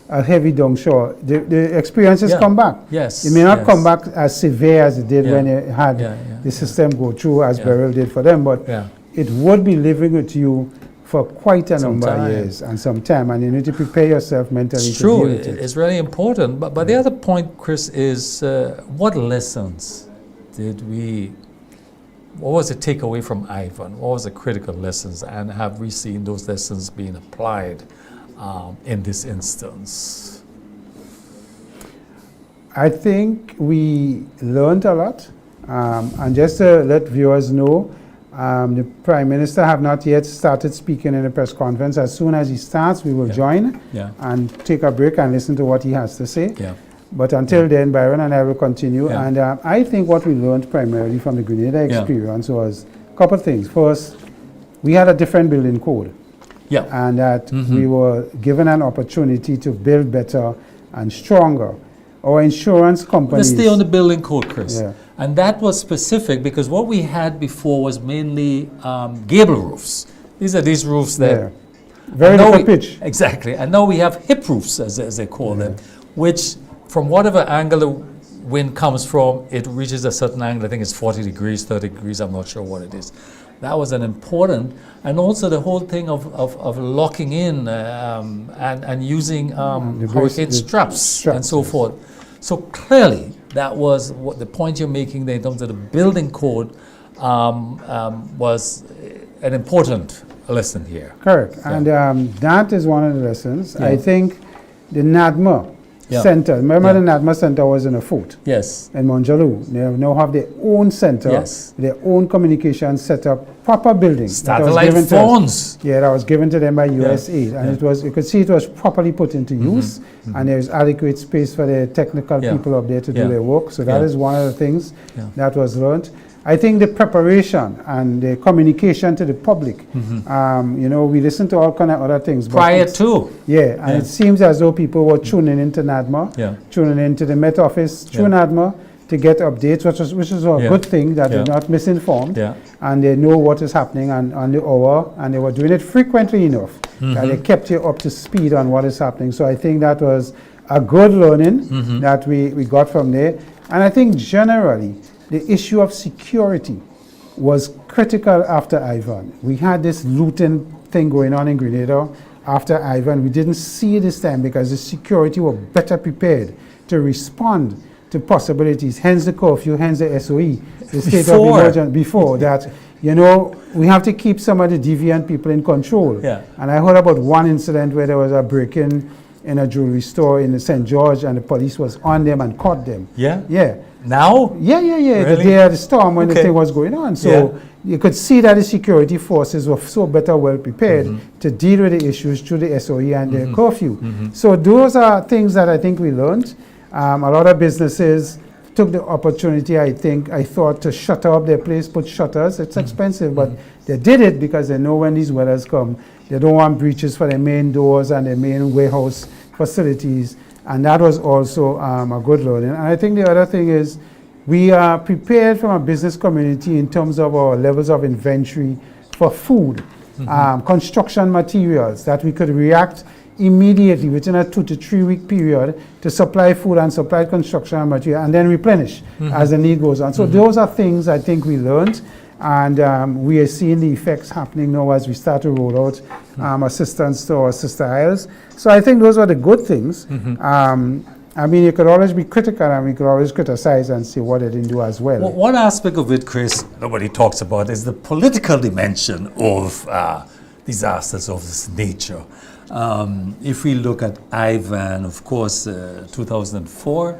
a heavy downshore, the experiences come back. Yes. It may not come back as severe as it did when it had the system go through, as Beryl did for them, but it would be living with you for quite a number of years and some time, and you need to prepare yourself mentally It's to deal true. with it. It's really important. But the other point, Chris, is what lessons what was the takeaway from Ivan? What was the critical lessons? And have we seen those lessons being applied in this instance? I think we learned a lot. And just to let viewers know, the Prime Minister have not yet started speaking in the press conference. As soon as he starts, we will join and take a break and listen to what he has to say. But until then, Byron and I will continue. And I think what we learned primarily from the Grenada experience was a couple of things. First, we had a different building code. And that we were given an opportunity to build better and stronger. Our insurance companies... Let's stay on the building code, Chris. And that was specific because what we had before was mainly gable roofs. These are these roofs that... Very little pitch. Exactly. And now we have hip roofs, as they call them, which from whatever angle the wind comes from, it reaches a certain angle. I think it's 40 degrees, 30 degrees, I'm not sure what it is. That was an important, and also the whole thing of locking in and using hurricane straps and so forth. So clearly, that was what the point you're making there in terms of the building code was an important lesson here. Correct. And that is one of the lessons. I think the NADMA Yeah. center. Remember Yeah. the NADMA center was in a fort Yes. in Monjaloo. They now have their own center, Yes. their own communication setup, proper building. that was Satellite given to us. phones. Yeah, that was given to them by USAID, and Yeah. it was, you could see it was properly put into use, and there is adequate space for the technical Yeah. people up there to Yeah. do their work. So that Yeah. is one of the things Yeah. that was learned. I think the preparation and the communication to the public, you know, we listen to all kind of other things. but Prior it's- to. Yeah, and Yeah. it seems as though people were tuning into NADMA, Yeah. tuning into the Met Office through Yeah. NADMA to get updates, which is a Yeah. good thing that Yeah. they're not misinformed, Yeah. and they know what is happening on the hour, and they were doing it frequently enough that they kept you up to speed on what is happening. So I think that was a good learning that we got from there. And I think generally the issue of security was critical after Ivan. We had this looting thing going on in Grenada after Ivan. We didn't see it this time because the security were better prepared to respond to possibilities, hence the curfew, hence the SOE, the state of Before. emergency, before that, you know, we have to keep some of the deviant people in control. Yeah. And I heard about one incident where there was a break-in in a jewelry store in St. George, and the police was on them and caught them. Yeah. Yeah. Now? Yeah. The Really? day of the storm when the Okay. thing was going on. So Yeah. you could see that the security forces were so better well prepared to deal with the issues through the SOE and the curfew. So those are things that I think we learned. A lot of businesses took the opportunity, I thought, to shutter up their place, put shutters. It's expensive, but they did it because they know when these weathers come, they don't want breaches for their main doors and their main warehouse facilities. And that was also a good learning. And I think the other thing is we are prepared from a business community in terms of our levels of inventory for food, construction materials, that we could react immediately within a 2 to 3 week period to supply food and supply construction material and then replenish as the need goes on. So those are things I think we learned, and we are seeing the effects happening now as we start to roll out assistance to our sister isles. So I think those are the good things. I mean, you could always be critical and we could always criticize and see what they didn't do as well. One aspect of it, Chris, nobody talks about is the political dimension of disasters of this nature. If we look at Ivan, of course, 2004,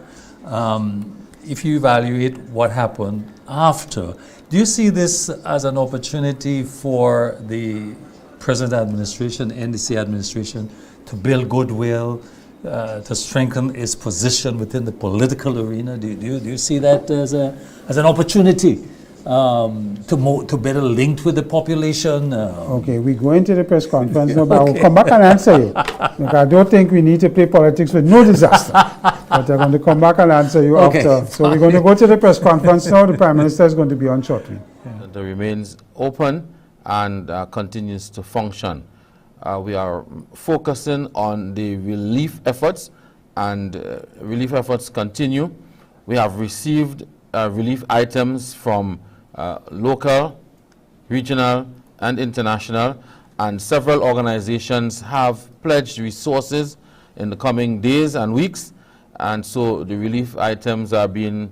if you evaluate what happened after, do you see this as an opportunity for the present administration, NDC administration, to build goodwill, to strengthen its position within the political arena? Do you see that as an opportunity to better link with the population? Okay, we go into the press conference now, but I will come back and answer you. Look, I don't think we need to play politics with no disaster. But I'm going to come back and answer you Okay. after. So we're going to go to the press conference now. The Prime Minister is going to be on shortly. That remains open and continues to function. We are focusing on the relief efforts, and relief efforts continue. We have received relief items from local, regional, and international, and several organizations have pledged resources in the coming days and weeks, and so the relief items are being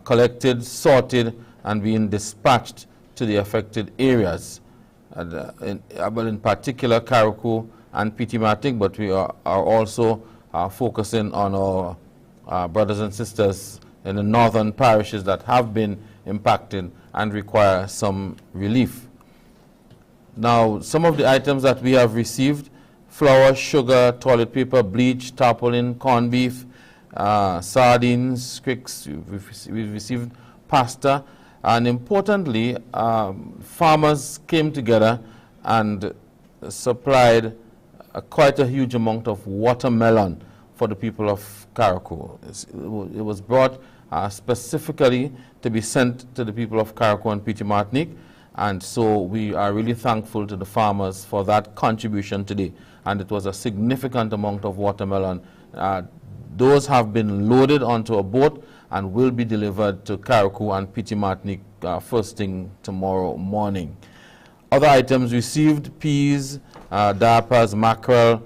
collected, sorted, and being dispatched to the affected areas. In particular, Carriacou and PT Martinique, but we are also focusing on our brothers and sisters in the northern parishes that have been impacted and require some relief. Now, some of the items that we have received: flour, sugar, toilet paper, bleach, tarpaulin, corned beef, sardines, quicks. We've received pasta, and importantly, farmers came together and supplied quite a huge amount of watermelon for the people of Carriacou. It was brought specifically to be sent to the people of Carriacou and PT Martinique, and so we are really thankful to the farmers for that contribution today. And it was a significant amount of watermelon. Those have been loaded onto a boat and will be delivered to Carriacou and PT Martinique first thing tomorrow morning. Other items received: peas, diapers, mackerel,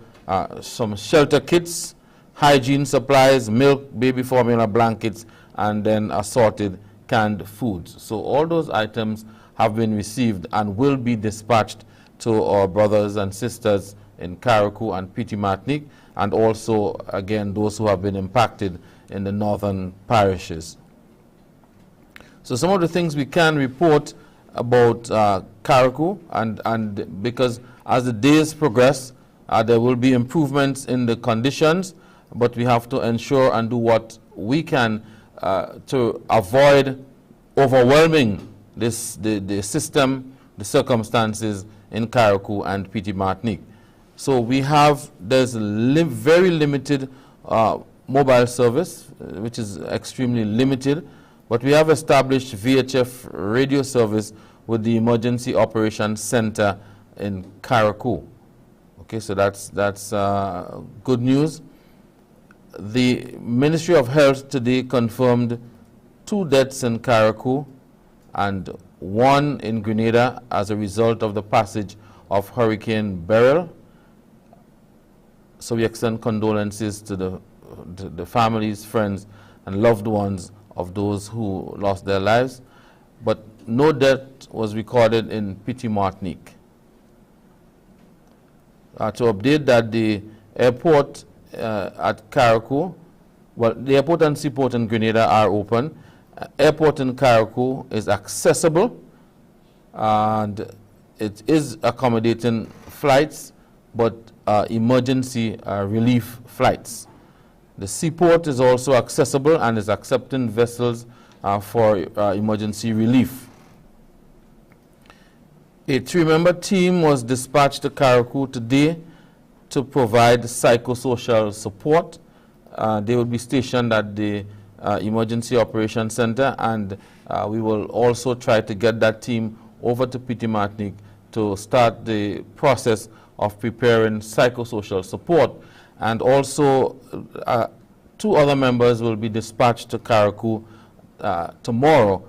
some shelter kits, hygiene supplies, milk, baby formula, blankets, and then assorted canned foods. So all those items have been received and will be dispatched to our brothers and sisters in Carriacou and PT Martinique, and also, again, those who have been impacted in the northern parishes. So some of the things we can report about Carriacou, and because as the days progress, there will be improvements in the conditions, but we have to ensure and do what we can to avoid overwhelming the system, the circumstances in Carriacou and Petite Martinique. So there's very limited mobile service, which is extremely limited, but we have established VHF radio service with the Emergency Operations Center in Carriacou. Okay, so that's good news. The Ministry of Health today confirmed 2 deaths in Carriacou and 1 in Grenada as a result of the passage of Hurricane Beryl. So we extend condolences to the families, friends, and loved ones of those who lost their lives. But no death was recorded in Petite Martinique. To update that the airport at Carriacou, well, the airport and seaport in Grenada are open. Airport in Carriacou is accessible, and it is accommodating flights, but emergency relief flights. The seaport is also accessible and is accepting vessels for emergency relief. A 3-member team was dispatched to Carriacou today to provide psychosocial support. They will be stationed at the Emergency Operations Center, and we will also try to get that team over to Petite Martinique to start the process of preparing psychosocial support. And also 2 other members will be dispatched to Carriacou tomorrow,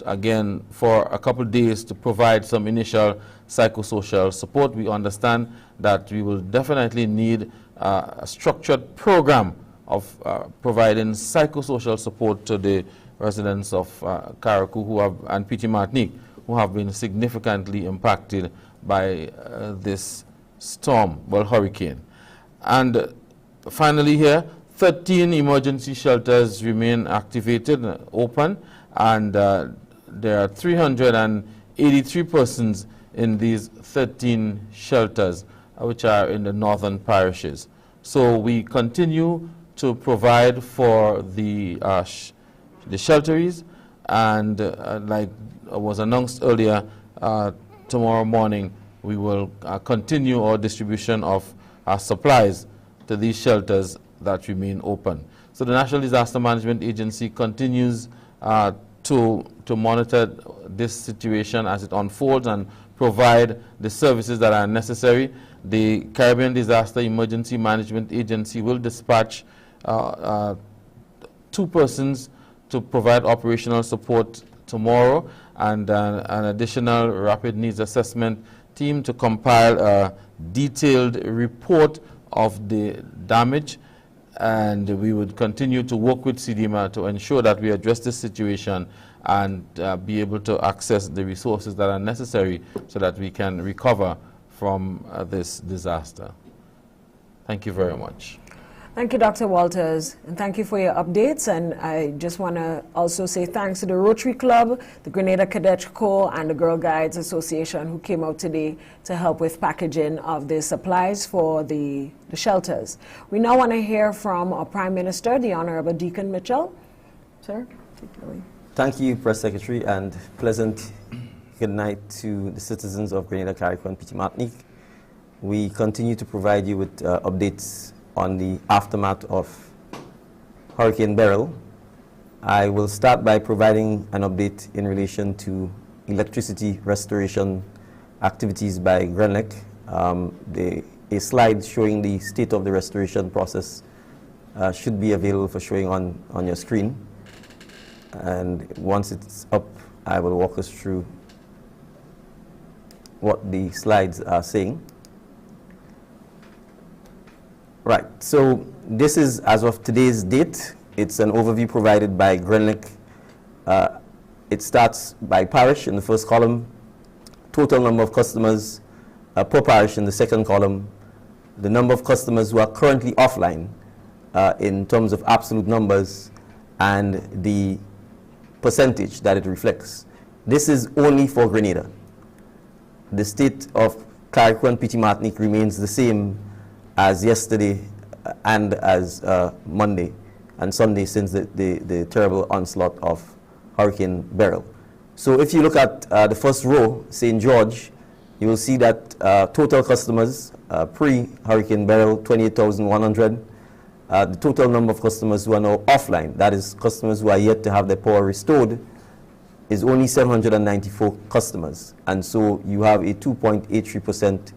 again for a couple of days, to provide some initial psychosocial support. We understand that we will definitely need a structured program of providing psychosocial support to the residents of Carriacou and Petite Martinique who have been significantly impacted by this hurricane. And finally here, 13 emergency shelters remain activated, open, and there are 383 persons in these 13 shelters, which are in the northern parishes. So we continue to provide for the shelteries, and like was announced earlier, tomorrow morning we will continue our distribution of supplies to these shelters that remain open. So the National Disaster Management Agency continues to monitor this situation as it unfolds and provide the services that are necessary. The Caribbean Disaster Emergency Management Agency will dispatch 2 persons to provide operational support tomorrow, and an additional rapid needs assessment team to compile a detailed report of the damage. And we would continue to work with CDMA to ensure that we address this situation and be able to access the resources that are necessary so that we can recover from this disaster. Thank you very much. Thank you, Dr. Walters, and thank you for your updates. And I just want to also say thanks to the Rotary Club, the Grenada Cadet Corps, and the Girl Guides Association who came out today to help with packaging of the supplies for the shelters. We now want to hear from our Prime Minister, the Honorable Deacon Mitchell. Sir, take it away. Thank you, Press Secretary, and pleasant good night to the citizens of Grenada, Carriacou, and Petite Martinique. We continue to provide you with updates on the aftermath of Hurricane Beryl. I will start by providing an update in relation to electricity restoration activities by GrenLec. A slide showing the state of the restoration process should be available for showing on your screen. And once it's up, I will walk us through what the slides are saying. Right, so this is as of today's date. It's an overview provided by GrenLec. It starts by parish in the first column, total number of customers per parish in the second column, the number of customers who are currently offline in terms of absolute numbers and the percentage that it reflects. This is only for Grenada. The state of Carriacou and Petite Martinique remains the same as yesterday and as Monday and Sunday since the terrible onslaught of Hurricane Beryl. So if you look at the first row, St. George, you will see that total customers pre-Hurricane Beryl, 28,100. The total number of customers who are now offline, that is customers who are yet to have their power restored, is only 794 customers. And so you have a 2.83%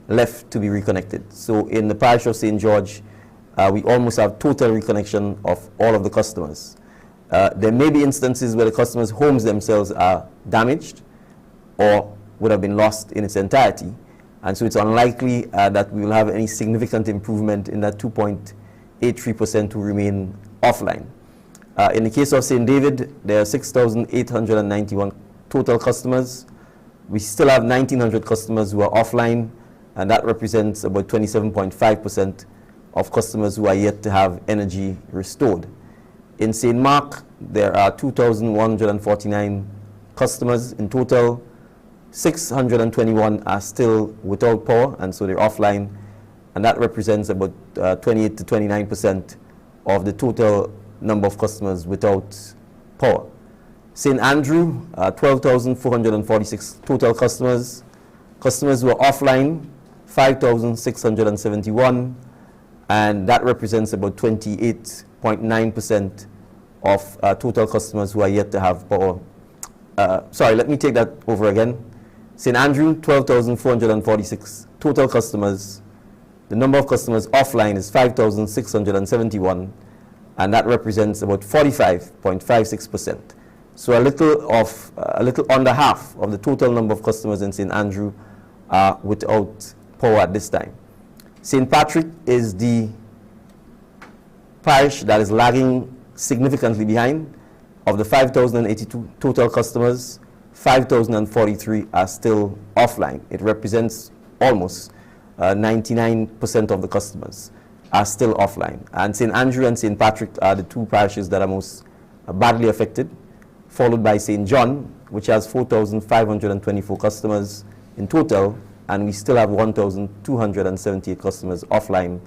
left to be reconnected. So in the parish of St. George, we almost have total reconnection of all of the customers. There may be instances where the customers' homes themselves are damaged or would have been lost in its entirety. And so it's unlikely that we will have any significant improvement in that 2.83% to remain offline. In the case of St. David, there are 6,891 total customers. We still have 1,900 customers who are offline, and that represents about 27.5% of customers who are yet to have energy restored. In St. Mark, there are 2,149 customers in total. 621 are still without power, and so they're offline, and that represents about 28 to 29% of the total number of customers without power. St. Andrew, 12,446 total customers. Customers who are offline, 5,671, and that represents about 28.9% of total customers who are yet to have power. Sorry, let me take that over again. St. Andrew, 12,446 total customers. The number of customers offline is 5,671, and that represents about 45.56%. So a little under half of the total number of customers in St. Andrew are without power at this time. St. Patrick is the parish that is lagging significantly behind. Of the 5,082 total customers, 5,043 are still offline. It represents almost 99% of the customers are still offline. And St. Andrew and St. Patrick are the two parishes that are most badly affected, followed by St. John, which has 4,524 customers in total, and we still have 1,278 customers offline,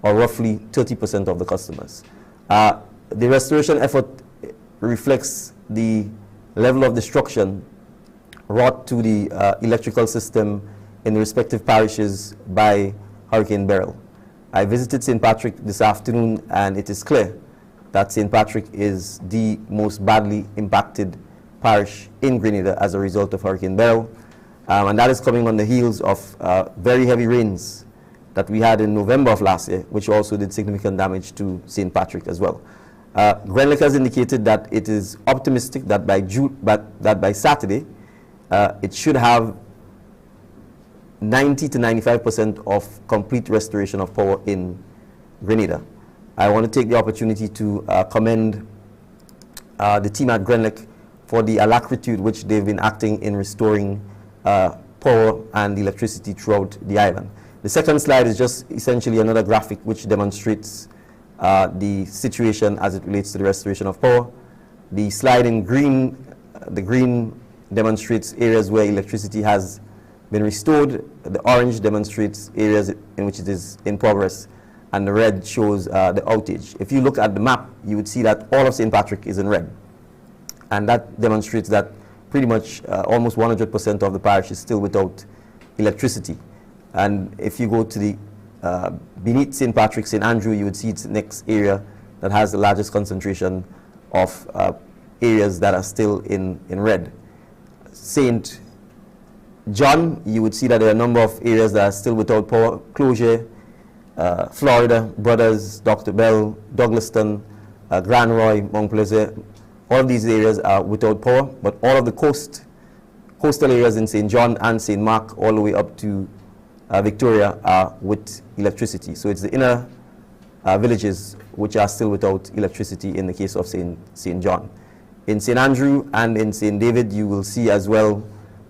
or roughly 30% of the customers. The restoration effort reflects the level of destruction wrought to the electrical system in the respective parishes by Hurricane Beryl. I visited St. Patrick this afternoon, and it is clear that St. Patrick is the most badly impacted parish in Grenada as a result of Hurricane Beryl, and that is coming on the heels of very heavy rains that we had in November of last year, which also did significant damage to St. Patrick as well. GrenLec has indicated that it is optimistic that by Saturday, it should have 90 to 95% of complete restoration of power in Grenada. I want to take the opportunity to commend the team at GrenLec for the alacrity with which they've been acting in restoring power and electricity throughout the island. The second slide is just essentially another graphic which demonstrates the situation as it relates to the restoration of power. The slide in green, the green demonstrates areas where electricity has been restored. The orange demonstrates areas in which it is in progress, and the red shows the outage. If you look at the map, you would see that all of St. Patrick is in red, and that demonstrates that pretty much almost 100% of the parish is still without electricity. And if you go to the beneath St. Patrick, St. Andrew, you would see its next area that has the largest concentration of areas that are still in red. St. John, you would see that there are a number of areas that are still without power. Closure, Florida, Brothers, Dr. Bell, Douglaston, Grand Roy, Mount Pleasant, all of these areas are without power, but all of the coastal areas in St. John and St. Mark, all the way up to Victoria, are with electricity. So it's the inner villages which are still without electricity in the case of St. John. In St. Andrew and in St. David, you will see as well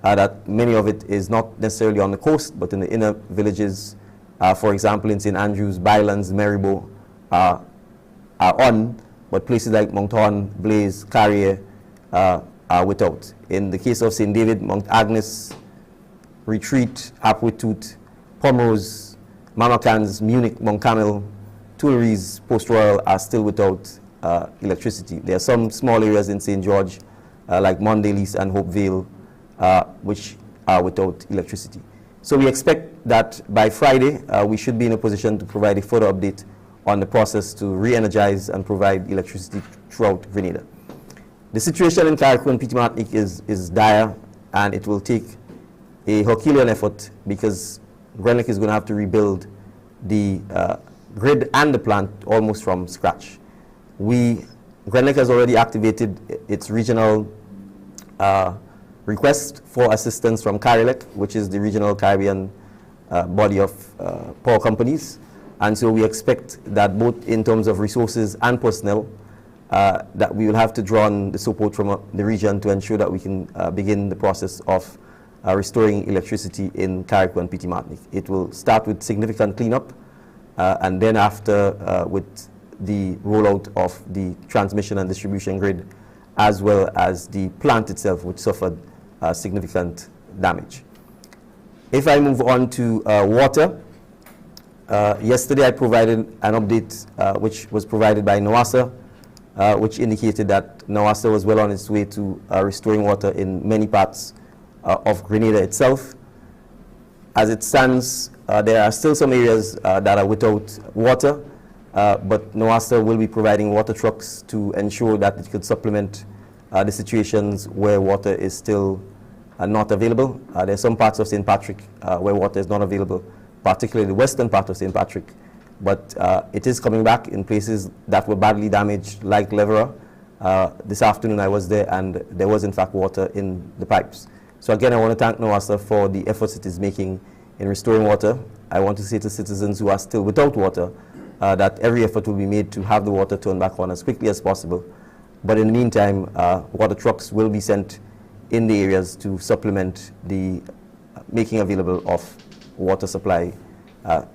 that many of it is not necessarily on the coast, but in the inner villages For example, in St. Andrews, Bylands, Maribo are on, but places like Moncton, Blaise, Carrier are without. In the case of St. David, Mount Agnes, Retreat, Apwitut, Pomrose, Mamacans, Munich, Mount Carmel, Tuileries, Post Royal are still without electricity. There are some small areas in St. George, like Mondalis and Hopevale, which are without electricity. So we expect that by Friday, we should be in a position to provide a further update on the process to re-energize and provide electricity throughout Grenada. The situation in Carriacou and Petite Martinique is dire, and it will take a Herculean effort because GRENLEC is going to have to rebuild the grid and the plant almost from scratch. GRENLEC has already activated its regional request for assistance from CARILEC, which is the regional Caribbean body of power companies. And so we expect that both in terms of resources and personnel, that we will have to draw on the support from the region to ensure that we can begin the process of restoring electricity in Carriacou and Petite Martinique. It will start with significant cleanup, and then after with the rollout of the transmission and distribution grid, as well as the plant itself, which suffered significant damage. If I move on to water, yesterday I provided an update which was provided by NOASA, which indicated that NOASA was well on its way to restoring water in many parts of Grenada itself. As it stands, there are still some areas that are without water, but NOASA will be providing water trucks to ensure that it could supplement the situations where water is still not available. There are some parts of St. Patrick where water is not available, particularly the western part of St. Patrick, but it is coming back in places that were badly damaged, like Levera. This afternoon I was there, and there was in fact water in the pipes. So again, I want to thank NOASA for the efforts it is making in restoring water. I want to say to citizens who are still without water that every effort will be made to have the water turned back on as quickly as possible. But in the meantime, water trucks will be sent in the areas to supplement the making available of water supply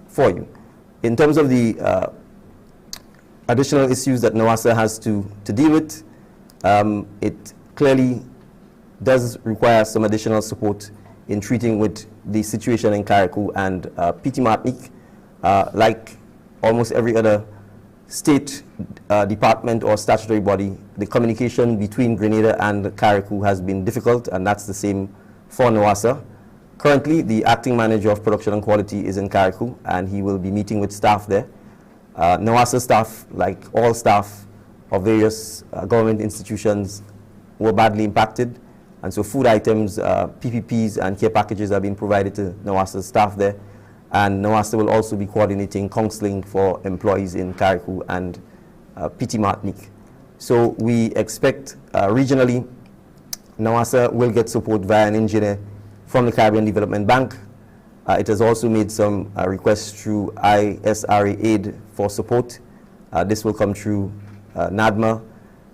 for you. In terms of the additional issues that NOASA has to deal with, it clearly does require some additional support in treating with the situation in Carriacou and Petite Martinique. Like almost every other state department or statutory body, the communication between Grenada and Carriacou has been difficult, and that's the same for NOASA. Currently, the acting manager of production and quality is in Carriacou, and he will be meeting with staff there. NOASA staff, like all staff of various government institutions, were badly impacted, and so food items, PPPs and care packages are being provided to NOASA staff there. And NOASA will also be coordinating counseling for employees in Carriacou and Petite Martinique. So we expect regionally, NOASA will get support via an engineer from the Caribbean Development Bank. It has also made some requests through ISRA aid for support. This will come through NADMA,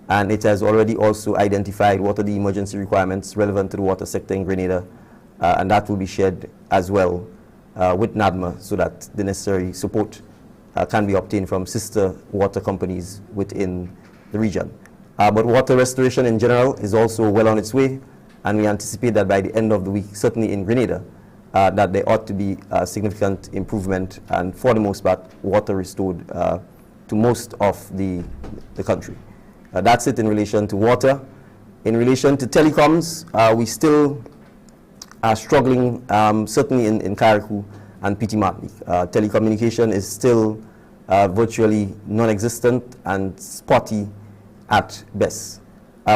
and it has already also identified what are the emergency requirements relevant to the water sector in Grenada, and that will be shared as well with NADMA so that the necessary support can be obtained from sister water companies within the region. But water restoration in general is also well on its way, and we anticipate that by the end of the week, certainly in Grenada, that there ought to be a significant improvement, and for the most part, water restored to most of the country. That's it in relation to water. In relation to telecoms, we still are struggling, certainly in Carriacou and Petite Martinique. Telecommunication is still virtually non-existent and spotty at best.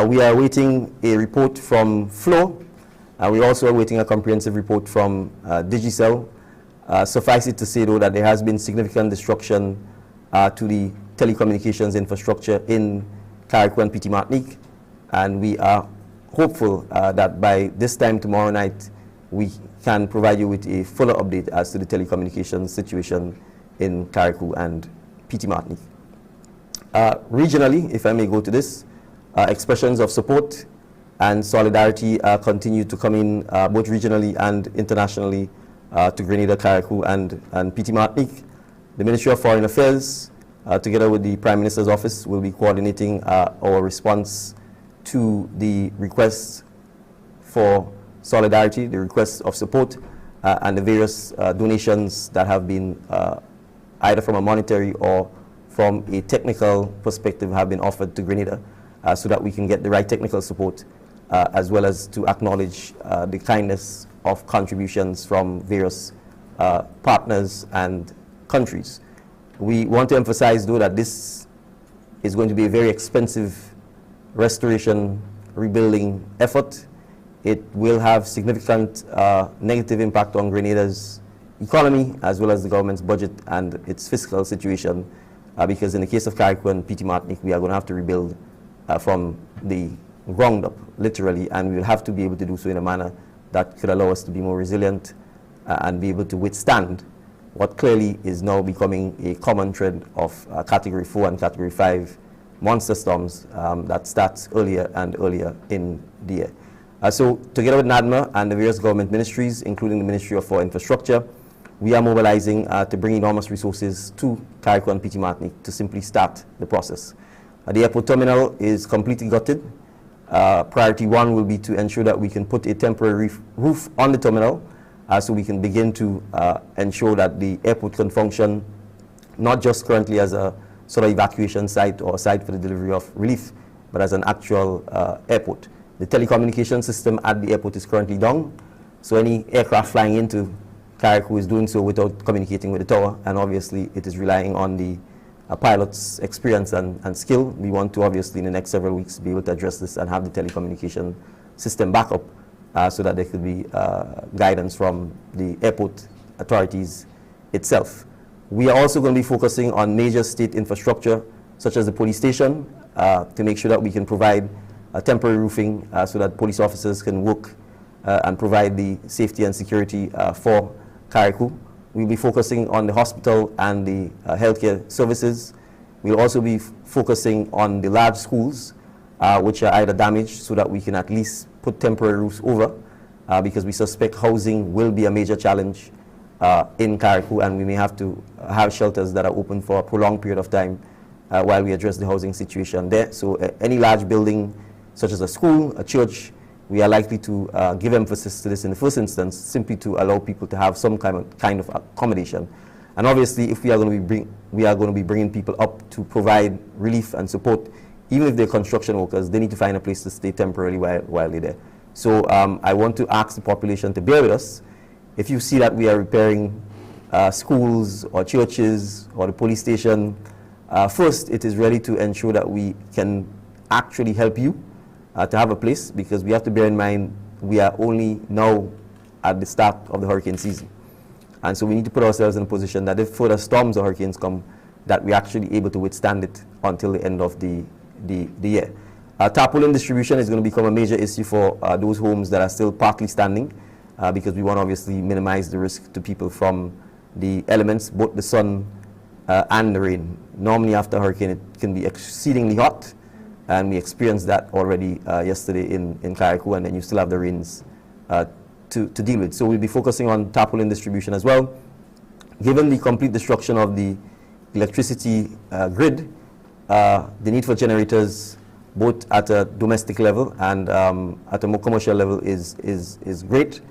We are awaiting a report from Flow. We're also awaiting a comprehensive report from Digicel. Suffice it to say, though, that there has been significant destruction to the telecommunications infrastructure in Carriacou and Petite Martinique, and we are hopeful that by this time tomorrow night, we can provide you with a fuller update as to the telecommunications situation in Carriacou and Petite Martinique. Regionally, if I may go to this, expressions of support and solidarity continue to come in both regionally and internationally to Grenada, Carriacou, and PT Martinique. The Ministry of Foreign Affairs, together with the Prime Minister's Office, will be coordinating our response to the requests for solidarity, the requests of support, and the various donations that have been either from a monetary or from a technical perspective have been offered to Grenada, so that we can get the right technical support, as well as to acknowledge the kindness of contributions from various partners and countries. We want to emphasize, though, that this is going to be a very expensive restoration, rebuilding effort. It will have significant negative impact on Grenada's economy, as well as the government's budget and its fiscal situation, because in the case of Carriacou and PT Martinique, we are going to have to rebuild from the ground up, literally, and we will have to be able to do so in a manner that could allow us to be more resilient and be able to withstand what clearly is now becoming a common trend of Category 4 and Category 5 monster storms that starts earlier and earlier in the year. So together with NADMA and the various government ministries, including the Ministry for Infrastructure, we are mobilizing to bring enormous resources to Carriacou and PT Martinique to simply start the process. The airport terminal is completely gutted. Priority one will be to ensure that we can put a temporary roof on the terminal, so we can begin to ensure that the airport can function not just currently as a sort of evacuation site or a site for the delivery of relief, but as an actual airport. The telecommunication system at the airport is currently down, so any aircraft flying into Carriacou is doing so without communicating with the tower, and obviously it is relying on the pilot's experience and skill. We want to obviously in the next several weeks be able to address this and have the telecommunication system back up, so that there could be guidance from the airport authorities itself. We are also going to be focusing on major state infrastructure, such as the police station, to make sure that we can provide temporary roofing so that police officers can work and provide the safety and security for Carriacou. We'll be focusing on the hospital and the healthcare services. We'll also be focusing on the large schools, which are either damaged, so that we can at least put temporary roofs over, because we suspect housing will be a major challenge in Carriacou, and we may have to have shelters that are open for a prolonged period of time while we address the housing situation there. So any large building, such as a school, a church, we are likely to give emphasis to this in the first instance, simply to allow people to have some kind of accommodation. And obviously, if we are going to be bringing people up to provide relief and support, even if they're construction workers, they need to find a place to stay temporarily while they're there. So I want to ask the population to bear with us. If you see that we are repairing schools or churches or the police station, first it is really to ensure that we can actually help you to have a place, because we have to bear in mind we are only now at the start of the hurricane season. And so we need to put ourselves in a position that if further storms or hurricanes come, that we're actually able to withstand it until the end of the year. Tarpaulin distribution is going to become a major issue for those homes that are still partly standing, because we want to obviously minimize the risk to people from the elements, both the sun and the rain. Normally after a hurricane it can be exceedingly hot, and we experienced that already yesterday in Carriacou, and then you still have the rains to deal with. So we'll be focusing on tarpaulin distribution as well. Given the complete destruction of the electricity grid, the need for generators, both at a domestic level and at a more commercial level, is great.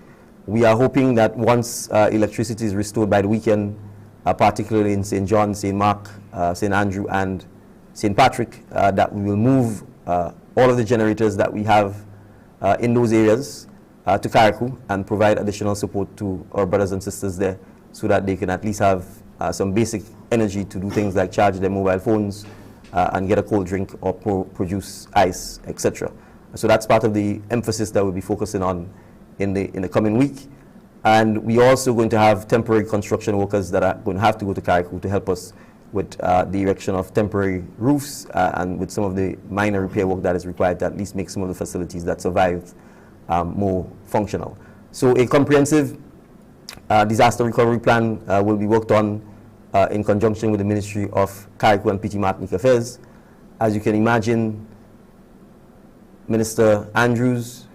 We are hoping that once electricity is restored by the weekend, particularly in St. John, St. Mark, St. Andrew, and St. Patrick, that we will move all of the generators that we have in those areas to Carriacou and provide additional support to our brothers and sisters there, so that they can at least have some basic energy to do things like charge their mobile phones and get a cold drink or produce ice, etc. So that's part of the emphasis that we'll be focusing on in the coming week. And we're also going to have temporary construction workers that are going to have to go to Carriacou to help us with the erection of temporary roofs and with some of the minor repair work that is required to at least make some of the facilities that survived more functional. So a comprehensive disaster recovery plan will be worked on in conjunction with the Ministry of Carriacou and PT Martinique Affairs. As you can imagine, Minister Andrews,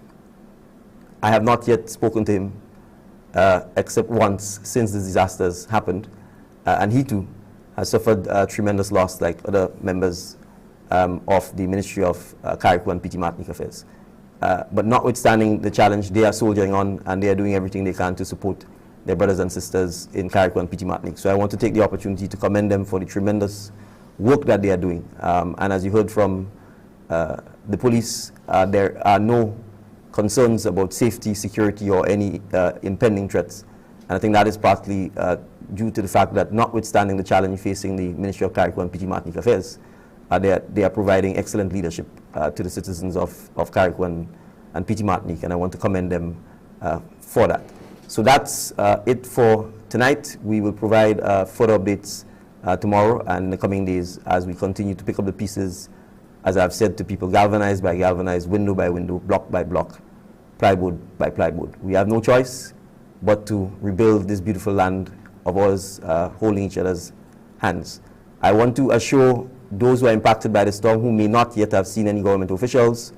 I have not yet spoken to him. except once since the disasters happened. And he too has suffered tremendous loss like other members of the Ministry of Carriacou and PT Martinique Affairs. But notwithstanding the challenge, they are soldiering on and they are doing everything they can to support their brothers and sisters in Carriacou and PT Martinique. So I want to take the opportunity to commend them for the tremendous work that they are doing. And as you heard from the police, there are no concerns about safety, security, or any impending threats. And I think that is partly due to the fact that notwithstanding the challenge facing the Ministry of Carriacou and PT Martinique Affairs, they are providing excellent leadership to the citizens of Carriacou and PT Martinique, and I want to commend them for that. So that's it for tonight. We will provide further updates tomorrow and in the coming days as we continue to pick up the pieces, as I've said to people, galvanized by galvanized, window by window, block by block, plywood by plywood. We have no choice but to rebuild this beautiful land of us holding each other's hands. I want to assure those who are impacted by the storm who may not yet have seen any government officials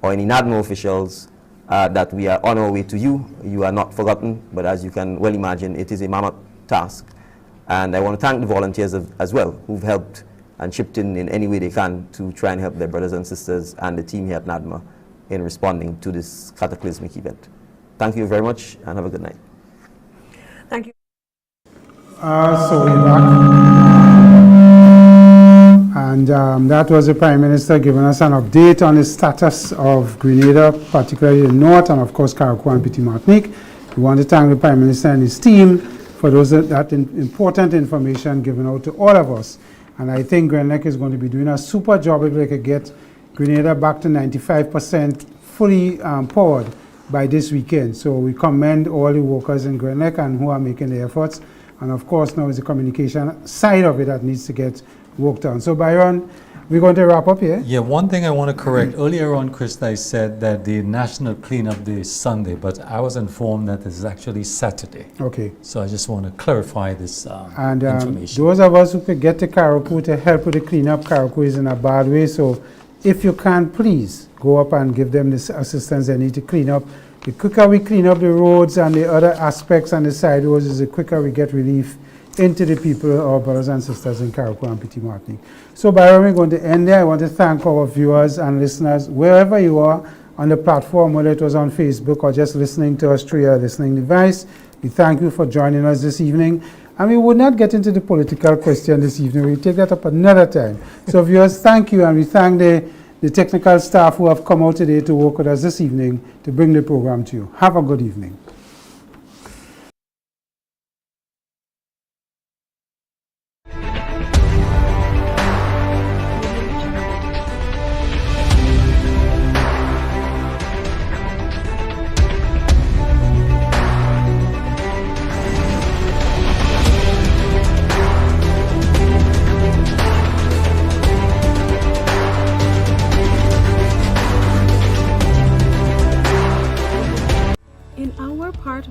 or any NADMO officials that we are on our way to you. You are not forgotten, but as you can well imagine, it is a mammoth task. And I want to thank the volunteers as well who've helped and chipped in any way they can to try and help their brothers and sisters and the team here at NADMA in responding to this cataclysmic event. Thank you very much and have a good night. Thank you. So we're back. And that was the Prime Minister giving us an update on the status of Grenada, particularly the North, and of course Carriacou and PT Martinique. We want to thank the Prime Minister and his team for that important information given out to all of us. And I think GrenLec is going to be doing a super job if they could get Grenada back to 95% fully powered by this weekend. So we commend all the workers in GrenLec and who are making the efforts. And of course now is the communication side of it that needs to get worked on. So Byron, we're going to wrap up here. Yeah, one thing I want to correct. Earlier on, Chris, I said that the National Cleanup Day is Sunday, but I was informed that it's actually Saturday. Okay. So I just want to clarify this information. Those of us who could get to Carriacou to help with the cleanup, Carriacou is in a bad way. So if you can, please go up and give them this assistance they need to clean up. The quicker we clean up the roads and the other aspects and the side roads, is the quicker we get relief into the people, our brothers and sisters in Carriacou and PT Martinique. So Byron, we're going to end there. I want to thank our viewers and listeners, wherever you are on the platform, whether it was on Facebook or just listening to us through your listening device. We thank you for joining us this evening. And we would not get into the political question this evening. We'll take that up another time. So viewers, thank you, and we thank the technical staff who have come out today to work with us this evening to bring the program to you. Have a good evening.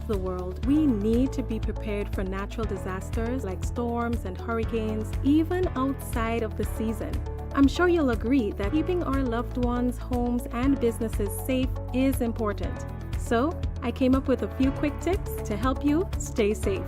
The world, we need to be prepared for natural disasters like storms and hurricanes, even outside of the season. I'm sure you'll agree that keeping our loved ones, homes, and businesses safe is important. So, I came up with a few quick tips to help you stay safe.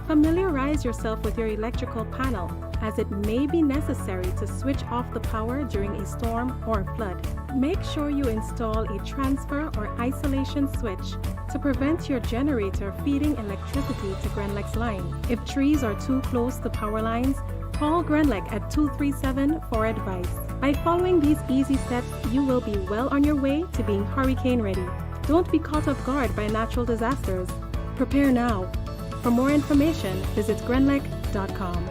Familiarize yourself with your electrical panel, as it may be necessary to switch off the power during a storm or flood. Make sure you install a transfer or isolation switch to prevent your generator feeding electricity to GrenLec's line. If trees are too close to power lines, call GrenLec at 237 for advice. By following these easy steps, you will be well on your way to being hurricane ready. Don't be caught off guard by natural disasters. Prepare now. For more information, visit grenlec.com.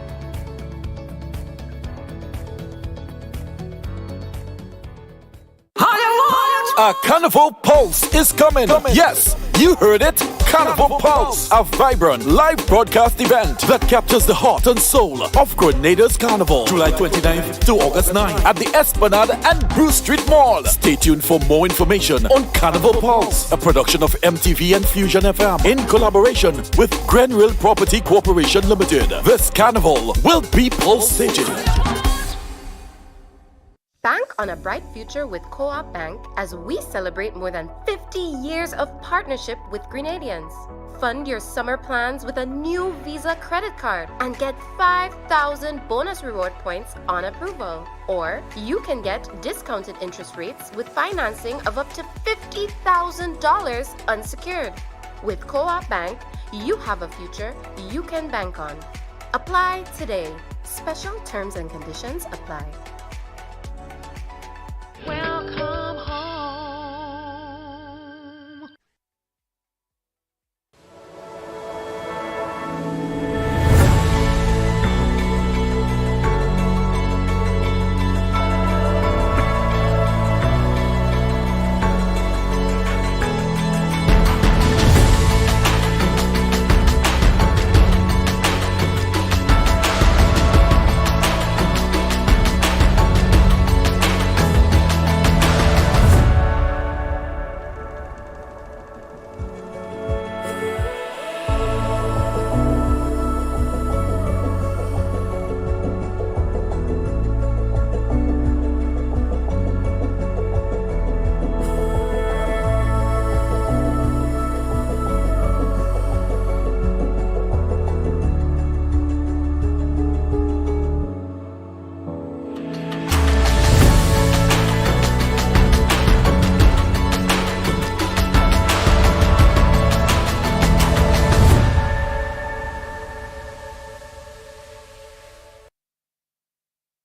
A Carnival Pulse is coming. Yes, you heard it. Carnival Pulse, a vibrant live broadcast event that captures the heart and soul of Grenada's Carnival. July 29th to August 9th at the Esplanade and Bruce Street Mall. Stay tuned for more information on Carnival Pulse, a production of MTV and Fusion FM in collaboration with Grenrill Property Corporation Limited. This carnival will be pulsating. Bank on a bright future with Co-op Bank as we celebrate more than 50 years of partnership with Grenadians. Fund your summer plans with a new Visa credit card and get 5,000 bonus reward points on approval. Or you can get discounted interest rates with financing of up to $50,000 unsecured. With Co-op Bank, you have a future you can bank on. Apply today. Special terms and conditions apply.